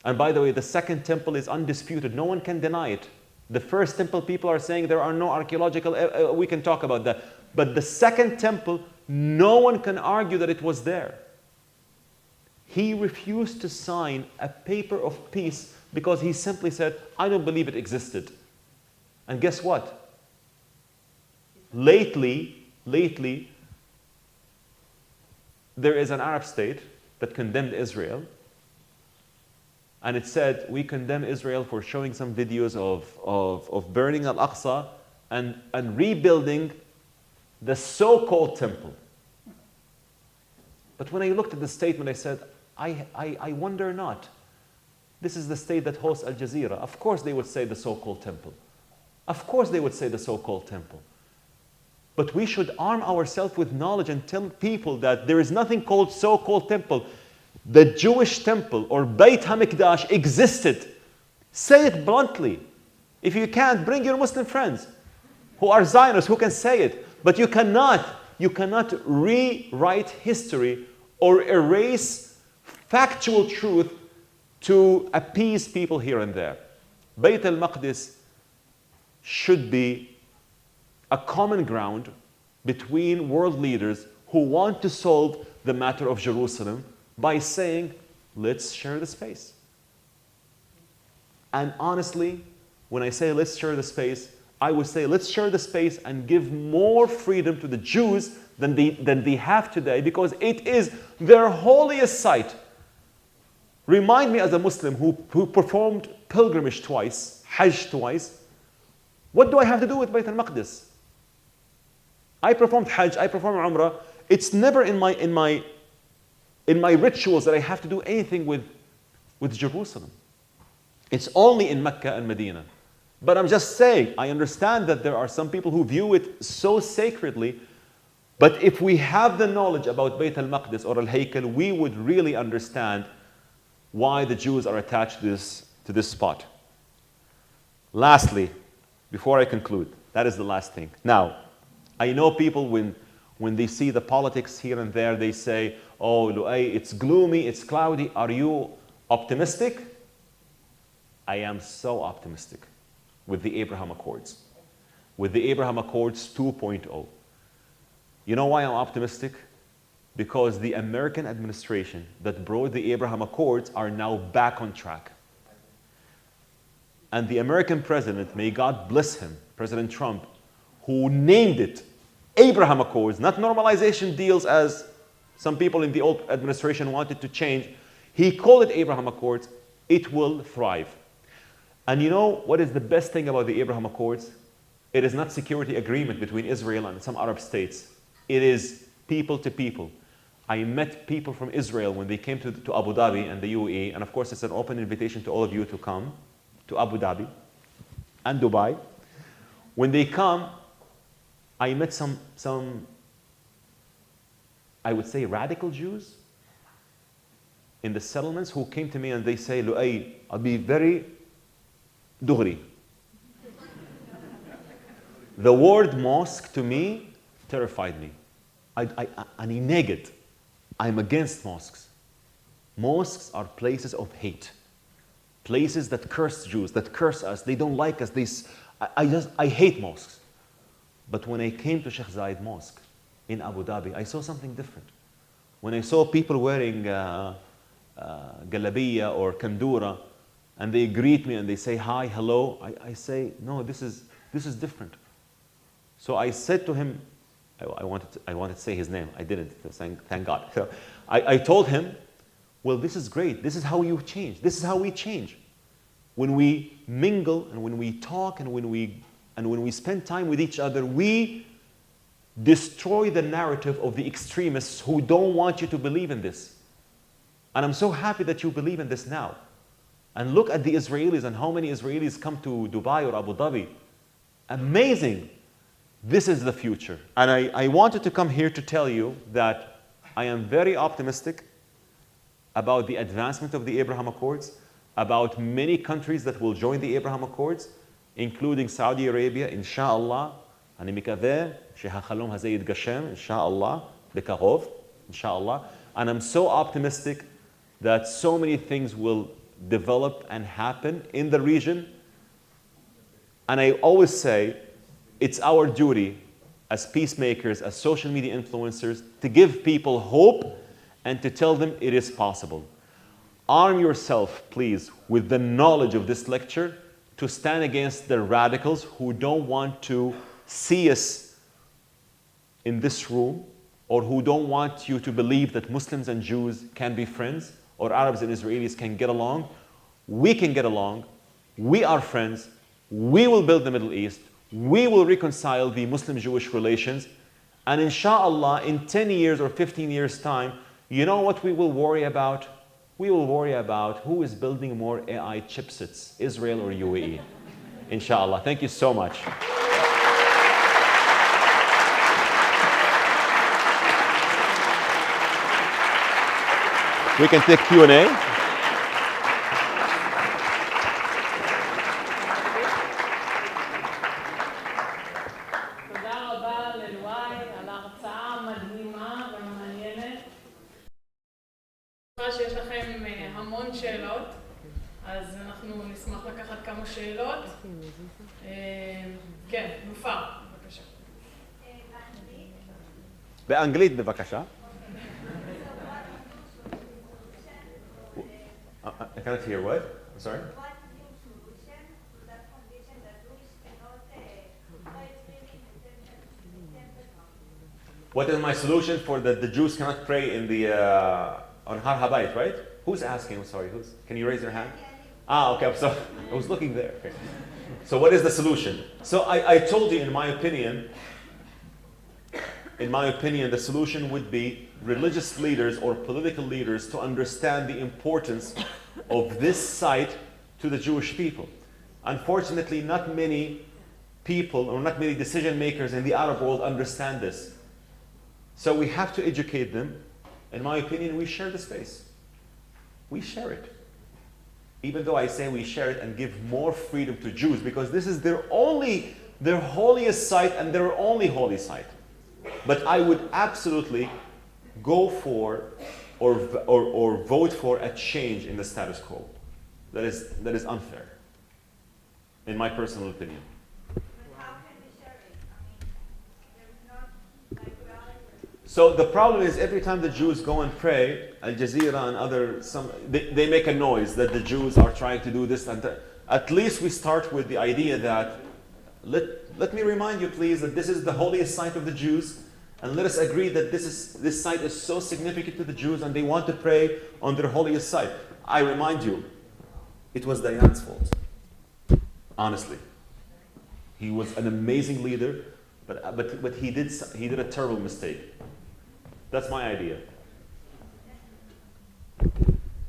And by the way, the second temple is undisputed. No one can deny it. The first temple, people are saying there are no archaeological, we can talk about that. But the second temple, no one can argue that it was there. He refused to sign a paper of peace because he simply said, I don't believe it existed. And guess what? Lately, there is an Arab state that condemned Israel. And it said, we condemn Israel for showing some videos of burning Al-Aqsa and rebuilding the so-called temple. But when I looked at the statement, I said, I wonder not. This is the state that hosts Al Jazeera. Of course they would say the so-called temple. Of course they would say the so-called temple. But we should arm ourselves with knowledge and tell people that there is nothing called so-called temple. The Jewish temple or Bayt HaMikdash existed. Say it bluntly. If you can't, bring your Muslim friends who are Zionists, who can say it. But you cannot rewrite history or erase factual truth to appease people here and there. Bayt al-Maqdis should be a common ground between world leaders who want to solve the matter of Jerusalem by saying, let's share the space. And honestly, when I say let's share the space, I would say let's share the space and give more freedom to the Jews than they have today, because it is their holiest site. Remind me, as a Muslim who performed pilgrimage twice, Hajj twice, what do I have to do with Bayt al-Maqdis? I performed Hajj, I performed Umrah. It's never in my rituals that I have to do anything with Jerusalem. It's only in Mecca and Medina. But I'm just saying, I understand that there are some people who view it so sacredly, but if we have the knowledge about Bayt al-Maqdis or al-Haykal, we would really understand why the Jews are attached to this spot. Lastly, before I conclude, that is the last thing. Now, I know people when they see the politics here and there, they say, oh, Lואי, it's gloomy, it's cloudy. Are you optimistic? I am so optimistic with the Abraham Accords. With the Abraham Accords 2.0. You know why I'm optimistic? Because the American administration that brought the Abraham Accords are now back on track. And the American president, may God bless him, President Trump, who named it Abraham Accords, not normalization deals as some people in the old administration wanted to change. He called it Abraham Accords. It will thrive. And you know what is the best thing about the Abraham Accords? It is not security agreement between Israel and some Arab states. It is people to people. I met people from Israel when they came to Abu Dhabi and the UAE, and of course it's an open invitation to all of you to come to Abu Dhabi and Dubai. When they come, I met some I would say radical Jews in the settlements who came to me and they say, Lואי, I'll be very دغري. The word mosque to me terrified me. אני נגד. I'm against mosques. Mosques are places of hate. Places that curse Jews, that curse us. They don't like us. I hate mosques. But when I came to Sheikh Zayed Mosque in Abu Dhabi, I saw something different. When I saw people wearing galabiya or kandura, and they greet me and they say hi, hello, I say, no, this is different. So I said to him, I wanted to say his name. I didn't, thank God. So I told him, well, this is great. This is how you change. This is how we change. When we mingle and when we talk and when we spend time with each other, we destroy the narrative of the extremists who don't want you to believe in this. And I'm so happy that you believe in this now. And look at the Israelis and how many Israelis come to Dubai or Abu Dhabi. Amazing. This is the future. And I wanted to come here to tell you that I am very optimistic about the advancement of the Abraham Accords, about many countries that will join the Abraham Accords, including Saudi Arabia, inshallah. אני מקווה שהחלום הזה יתגשם, inshallah, בקרוב, inshallah. And I'm so optimistic that so many things will develop and happen in the region. And I always say, it's our duty as peacemakers, as social media influencers, to give people hope and to tell them it is possible. Arm yourself, please, with the knowledge of this lecture to stand against the radicals who don't want to see us in this room, or who don't want you to believe that Muslims and Jews can be friends, or Arabs and Israelis can get along. We can get along. We are friends. We will build the Middle East. We will reconcile the Muslim-Jewish relations. And inshallah, in 10 years or 15 years' time, you know what we will worry about? We will worry about who is building more AI chipsets, Israel or UAE. Inshallah. Thank you so much. We can take Q&A. רואה שיש לכם המון שאלות, אז אנחנו נשמח לקחת כמה שאלות. כן, נופר, בבקשה. באנגלית, בבקשה. I cannot hear what? I'm sorry? What is my solution for that the Jews cannot pray in the on Har Habayit, right? Who's asking? I'm sorry. Can you raise your hand? Ah, okay. So I was looking there. Okay. So what is the solution? So I told you, in my opinion, the solution would be religious leaders or political leaders to understand the importance of this site to the Jewish people. Unfortunately, not many people or not many decision makers in the Arab world understand this. So we have to educate them. In my opinion, we share the space. We share it. Even though I say we share it and give more freedom to Jews, because this is their holiest site and their only holy site. But I would absolutely go for or vote for a change in the status quo. That is unfair, in my personal opinion. So the problem is every time the Jews go and pray, Al Jazeera and they make a noise that the Jews are trying to do this and that. At least we start with the idea that let me remind you please that this is the holiest site of the Jews, and let us agree that this site is so significant to the Jews and they want to pray on their holiest site. I remind you, it was Dayan's fault. Honestly. He was an amazing leader, but he did a terrible mistake. That's my idea.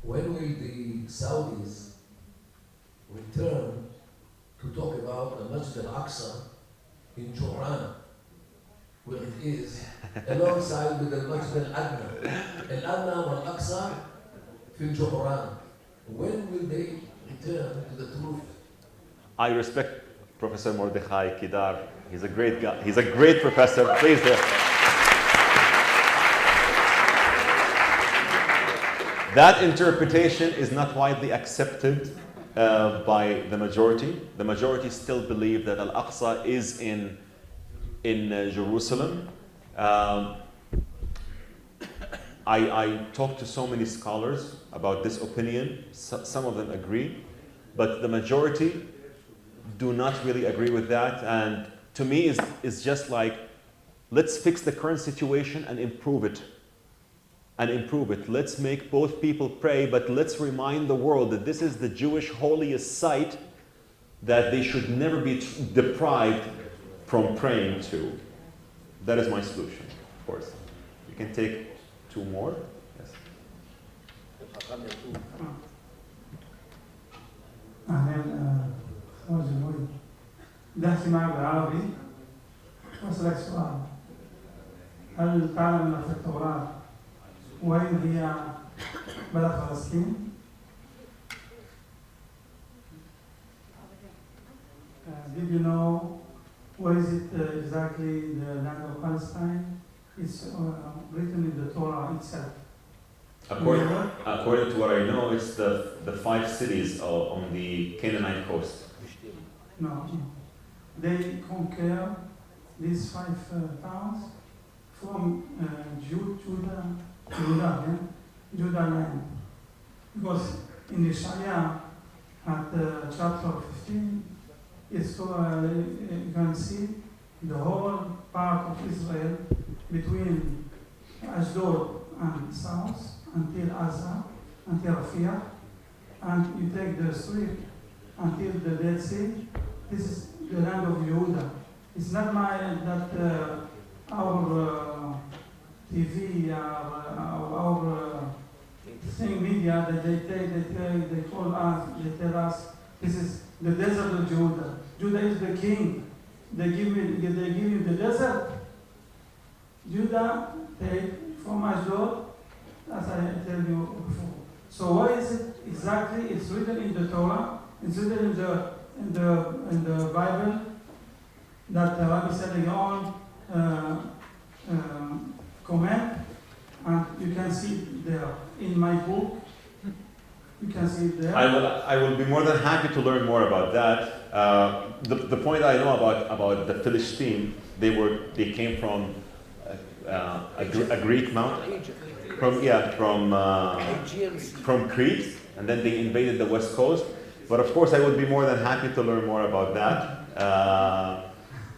When will the Saudis return to talk about the Masjid al-Aqsa in Jordan, where it is, alongside with the Masjid al-Adna. Al-Adna wal-Aqsa fil Jordan. When will they return to the truth? I respect Professor Mordechai Kidar. He's a great guy. He's a great professor. Please do. That interpretation is not widely accepted by the majority. The majority still believe that Al-Aqsa is in Jerusalem. I talked to so many scholars about this opinion. Some of them agree, but the majority do not really agree with that. And to me, it's just like, let's fix the current situation and improve it. Let's make both people pray, but let's remind the world that this is the Jewish holiest site that they should never be deprived from praying to. That is my solution, of course. You can take two more. Yes. دحسي معك بالعربي وأسألك سؤال. هل تعلم في التوراة وين هي بلد فلسطين؟ Did you know where is it exactly the land of Palestine? It's written in the Torah itself. According to what I know, it's the 5 cities on the Canaanite coast. No. They conquer these 5 towns from Judah land. Because in Isaiah at chapter 15, it's you can see the whole part of Israel between Ashdod and south until Gaza, until Rafah, and you take the street until the Dead Sea. This is the land of Yehuda. It's not our TV, our media that they call us, they tell us this is the desert of Judah. Judah is the king. They give him the desert. Judah take from Ashdod, as I tell you before. So what is it exactly? It's written in the Torah. It's written in the Bible that Rabbi Salion comment, and you can see it there. In my book, you can see it there. I will be more than happy to learn more about that. The point I know about the Philistine, they came from a Greek mountain, from Crete, and then they invaded the west coast. But of course, I would be more than happy to learn more about that.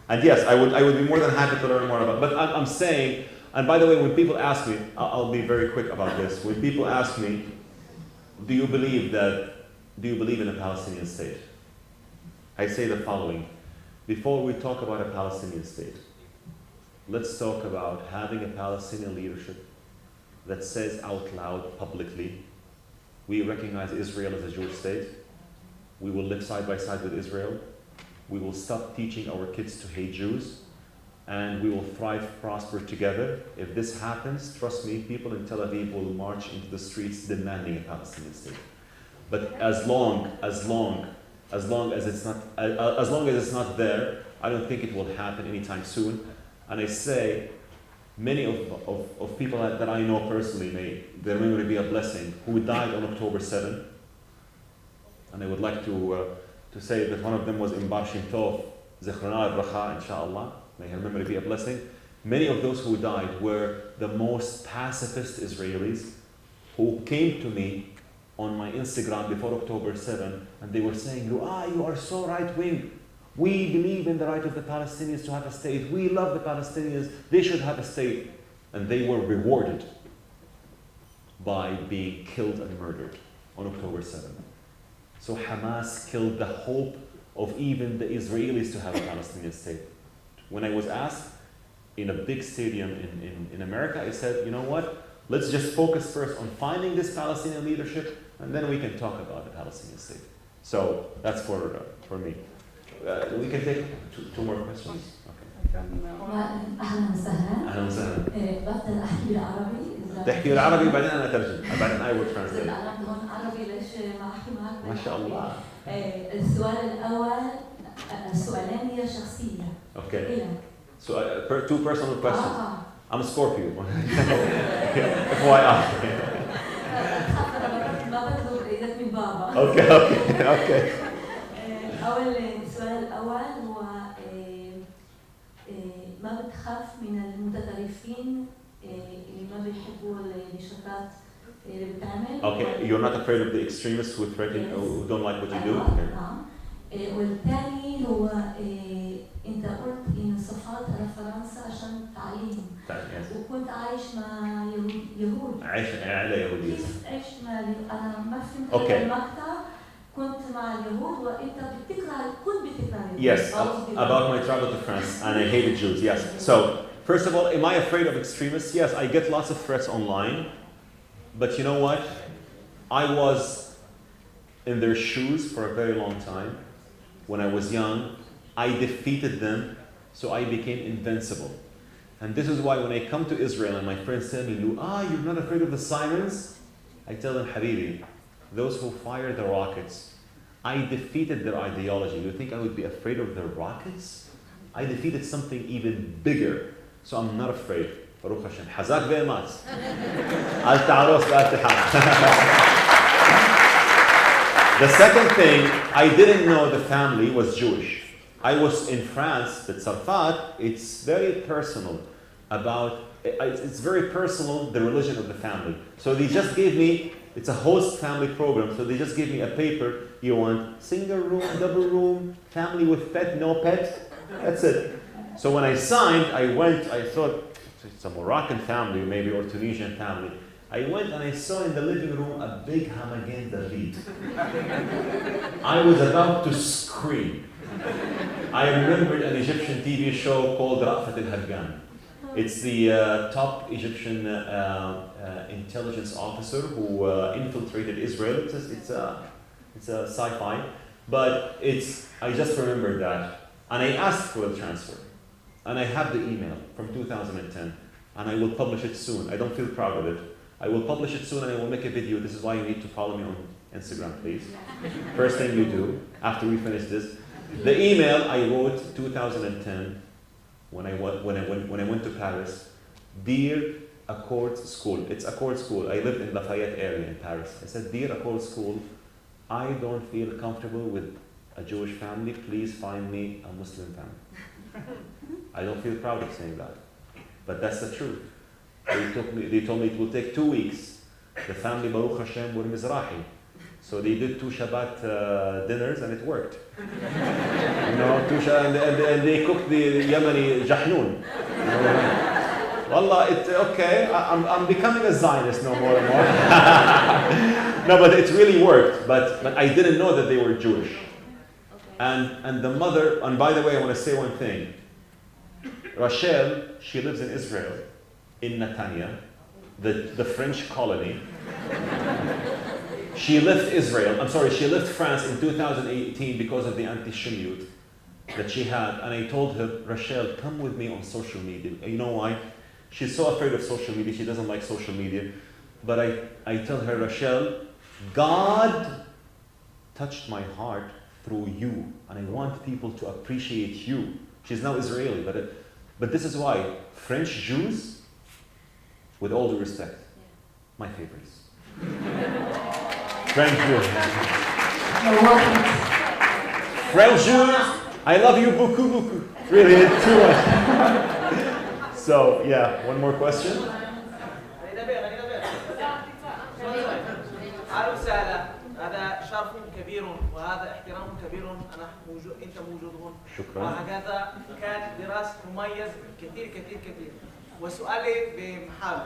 And yes, I would be more than happy to learn more about. But I'm saying, and by the way, when people ask me, I'll be very quick about this. When people ask me, do you believe in a Palestinian state? I say the following: before we talk about a Palestinian state, let's talk about having a Palestinian leadership that says out loud publicly, we recognize Israel as a Jewish state. We will live side by side with Israel. We will stop teaching our kids to hate Jews, and we will thrive, prosper together. If this happens, trust me, people in Tel Aviv will march into the streets demanding a Palestinian state. But as long as it's not there, I don't think it will happen anytime soon. And I say, many of people that I know personally, may their memory be a blessing, who died on October 7. And I would like to say that one of them was Imbar Shem Tov, Zechrona Bracha, inshallah, may her memory be a blessing. Many of those who died were the most pacifist Israelis who came to me on my Instagram before October 7, and they were saying, Lואי, you are so right-wing. We believe in the right of the Palestinians to have a state. We love the Palestinians. They should have a state. And they were rewarded by being killed and murdered on October 7. So Hamas killed the hope of even the Israelis to have a Palestinian state. When I was asked in a big stadium in America, I said, you know what? Let's just focus first on finding this Palestinian leadership, and then we can talk about the Palestinian state. So that's for me. We can take two more questions. Okay. أهلا وسهلا. أهلا وسهلا. بفضل أحكي بالعربي. تحكي بالعربي بعدين أنا أترجم. بعدين I will translate. أنا هون عربي ليش ما أحكي معك؟ ما شاء الله. السؤال الأول السؤالين هي شخصية. Okay. So two personal questions. I'm a Scorpio. FYI. Okay. السؤال الأول هو ما بتخاف من المتطرفين اللي ما بيحبوا النشاطات اللي بتعمل. Okay, you're not afraid of the extremists who threaten or who don't like what you do? نعم. والثاني هو أنت قلت إن سافرت على فرنسا عشان تعليم. وكنت عايش مع يهود. عايش على يهودية. كيف عشت مع أنا ما فهمت هذا المقطع. كنت مع اليهود وأنت كنت بتكره. Yes, about my travel to France, and I hated Jews. Yes. So, first of all, am I afraid of extremists? Yes, I get lots of threats online, but you know what? I was in their shoes for a very long time. When I was young, I defeated them, so I became invincible. And this is why when I come to Israel and my friends tell me, you're not afraid of the sirens? I tell them, Habibi, those who fire the rockets, I defeated their ideology. You think I would be afraid of their rockets? I defeated something even bigger, so I'm not afraid. Baruch Hashem. Hazak ve'ematz. Al ta'aros ba'atiham. The second thing, I didn't know the family was Jewish. I was in France, the Tzarfat, it's very personal it's very personal, the religion of the family. So they just gave me, it's a host family program, so they just gave me a paper. You want single room, double room, family with pet, no pet? That's it. So when I signed, I thought, it's a Moroccan family, maybe, or Tunisian family. I went and I saw in the living room a big Hamagen David. I was about to scream. I remembered an Egyptian TV show called Ra'fat al-Hargan. It's the top Egyptian intelligence officer who infiltrated Israel. It's a sci-fi, but I just remembered that. And I asked for the transfer. And I have the email from 2010. And I will publish it soon. I don't feel proud of it. I will publish it soon and I will make a video. This is why you need to follow me on Instagram, please. First thing you do, after we finish this. The email I wrote 2010 when I went to Paris. Dear Accord School. It's Accord School. I lived in Lafayette area in Paris. I said, dear Accord School, I don't feel comfortable with a Jewish family. Please find me a Muslim family. I don't feel proud of saying that, but that's the truth. They told me it will take 2 weeks. The family, Baruch Hashem, were Mizrahi. So they did 2 Shabbat dinners and it worked. You know, and they cooked the Yemeni jahnoon. Wallah, it's okay. I'm becoming a Zionist no more and more. No, but it really worked. But I didn't know that they were Jewish. And the mother, and by the way, I want to say one thing. Rachel, she lives in Israel, in Netanya, the French colony. She left she left France in 2018 because of the anti-Shemiut that she had. And I told her, Rachel, come with me on social media. You know why? She's so afraid of social media. She doesn't like social media. But I tell her, Rachel, God touched my heart through you. And I want people to appreciate you. She's now Israeli, but this is why French Jews, with all due respect, my favorites. French Jews. French Jews, I love you beaucoup, beaucoup. Really, too much. So, yeah, one more question. هذا شرف كبير وهذا احترام كبير انت موجود هون. شكرا. وهكذا كان دراسة مميز كثير وسؤالي بمحل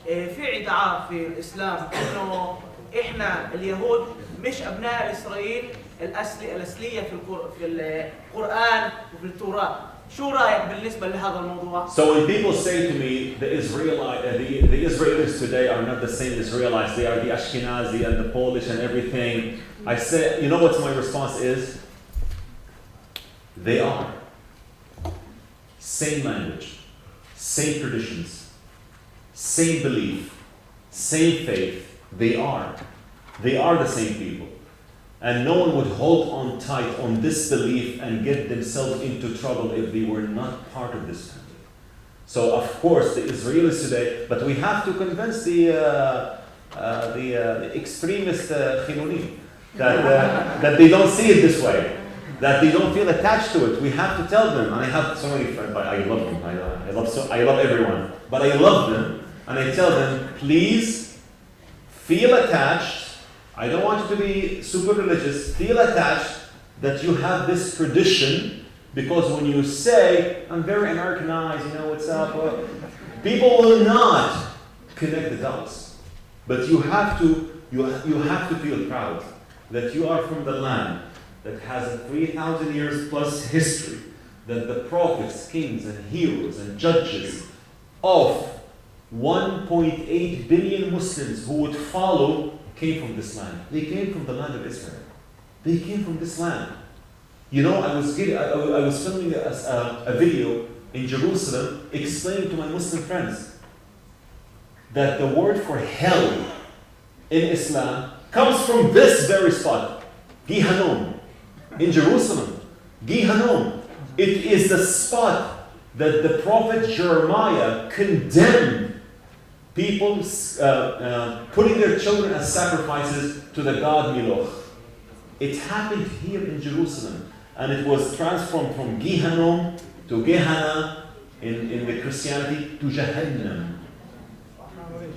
في ادعاء في الاسلام انه احنا اليهود مش ابناء اسرائيل الاصليه في القران وفي التوراة. شو رايك بالنسبه لهذا الموضوع؟ So when people say to me the Israelis today are not the same Israelites, they are the Ashkenazi and the Polish and everything, I say, you know what my response is? They are. Same language, same traditions, same belief, same faith. They are. They are the same people. And no one would hold on tight on this belief and get themselves into trouble if they were not part of this family. So of course the Israelis today, but we have to convince the extremist Chiloni that they don't see it this way, that they don't feel attached to it. We have to tell them, and I have so many friends, but I love them. I love everyone, but I love them, and I tell them, please feel attached. I don't want you to be super religious. Feel attached that you have this tradition, because when you say, I'm very Americanized, you know what's up, people will not connect the dots. But you have to feel proud that you are from the land that has a 3,000 years plus history, that the prophets, kings, and heroes, and judges of 1.8 billion Muslims who would follow came from this land. They came from the land of Israel. They came from this land. You know, I was filming a video in Jerusalem explaining to my Muslim friends that the word for hell in Islam comes from this very spot, Gihanom, in Jerusalem. Gihanom. It is the spot that the prophet Jeremiah condemned people putting their children as sacrifices to the god Miloch. It happened here in Jerusalem, and it was transformed from Gihanom to Gehenna in the Christianity to Jahannam.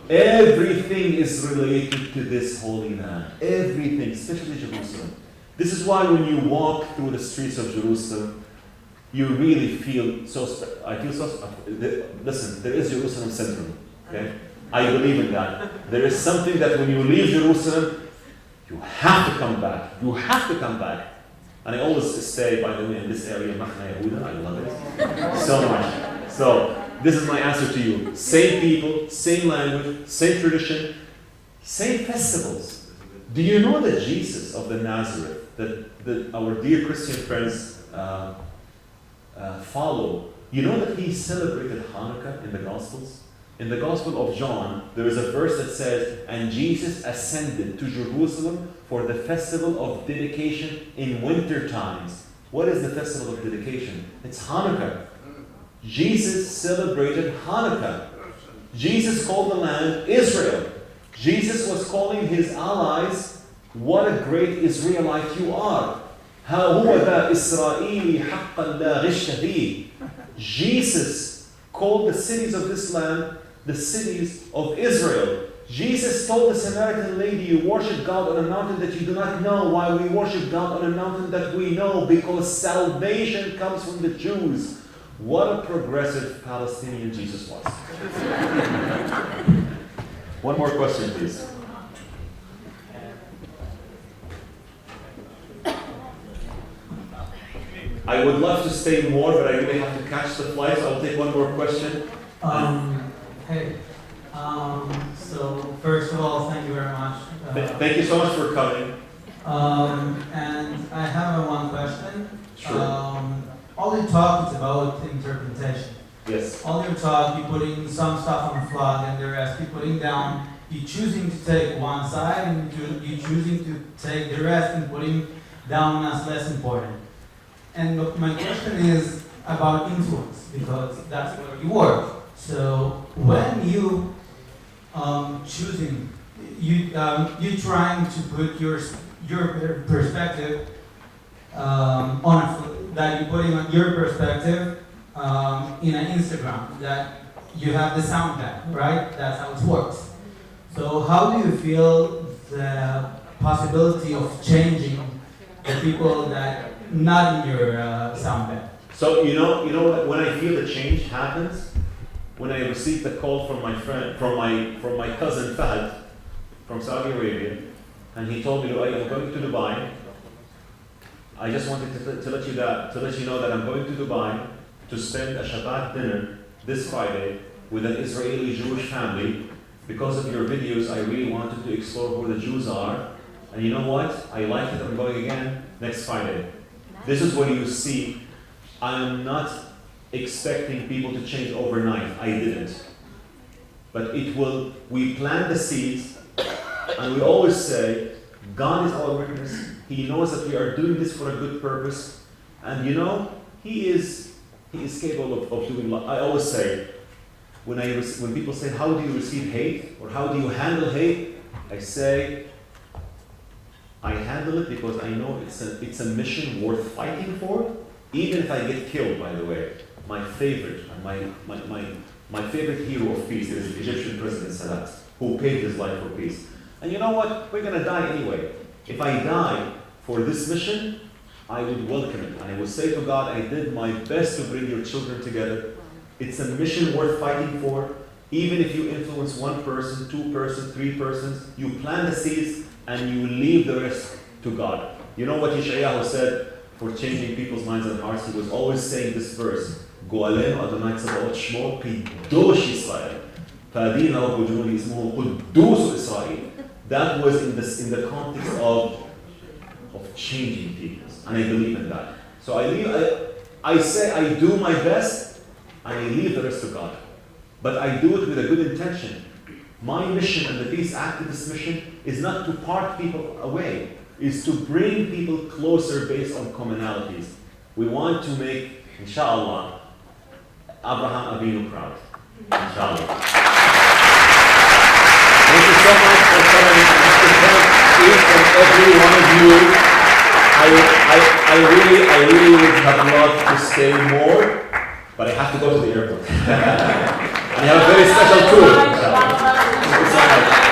Everything is related to this holy land. Everything, especially Jerusalem. This is why when you walk through the streets of Jerusalem, you really feel so. Listen, there is Jerusalem Central. Okay? I believe in that. There is something that when you leave Jerusalem, you have to come back. You have to come back. And I always stay, by the way, in this area, Machna Yehuda. I love it so much. So this is my answer to you. Same people, same language, same tradition, same festivals. Do you know that Jesus of the Nazareth, that our dear Christian friends follow, you know that he celebrated Hanukkah in the Gospels? In the Gospel of John, there is a verse that says, and Jesus ascended to Jerusalem for the festival of dedication in winter times. What is the festival of dedication? It's Hanukkah. Jesus celebrated Hanukkah. Jesus called the land Israel. Jesus was calling his allies, what a great Israelite you are. ها هو ذا إسرائيلي حقا لا غش فيه. Jesus called the cities of this land the cities of Israel. Jesus told the Samaritan lady, you worship God on a mountain that you do not know. Why we worship God on a mountain that we know? Because salvation comes from the Jews. What a progressive Palestinian Jesus was. One more question, please. I would love to stay more, but I really have to catch the flight, so I'll take one more question. Hey. So first of all, thank you very much. Thank you so much for coming. And I have one question. Sure. All your talk is about interpretation. Yes. All your talk, you're putting some stuff on the flag and the rest you're putting down. You're choosing to take one side and you're choosing to take the rest and putting down as less important. And my question is about influence, because that's where you work. So when you choosing, you trying to put your perspective that you're putting on your perspective in an Instagram, that you have the sound back, right? That's how it works. So how do you feel the possibility of changing the people that not in your sound back? So you know when I feel the change happens, when I received the call from my friend, from my cousin Fahd from Saudi Arabia, and he told me, Lואי, I'm going to Dubai. I just wanted to let you know that I'm going to Dubai to spend a Shabbat dinner this Friday with an Israeli Jewish family. Because of your videos, I really wanted to explore who the Jews are. And you know what? I like it. I'm going again next Friday. This is what you see. I am not expecting people to change overnight. I didn't. But it will, we plant the seeds, and we always say, God is our witness. He knows that we are doing this for a good purpose. And you know, He is capable of doing, I always say, when people say, how do you receive hate? Or how do you handle hate? I say, I handle it because I know it's a mission worth fighting for, even if I get killed, by the way. My favorite, my favorite hero of peace is the Egyptian President Sadat, who paid his life for peace. And you know what? We're going to die anyway. If I die for this mission, I would welcome it. And I would say to God, I did my best to bring your children together. It's a mission worth fighting for. Even if you influence one person, two persons, three persons, you plant the seeds and you leave the rest to God. You know what Yeshayahu said for changing people's minds and hearts? He was always saying this verse, Go'alenu Adonai Tzabaot Shmo Kidosh Yisrael. Fa'adina Rabbu Junudi Ismuhu Quddus Israel. That was in the context of changing people. And I believe in that. So I say I do my best and I leave the rest to God. But I do it with a good intention. My mission and the peace activist mission is not to part people away. Is to bring people closer based on commonalities. We want to make, inshallah, Abraham Avinu proud. Inshallah. Thank you so much for coming. Each and every one of you. I really would have loved to stay more, but I have to go to the airport. And I have a very special tour. Thank you so much.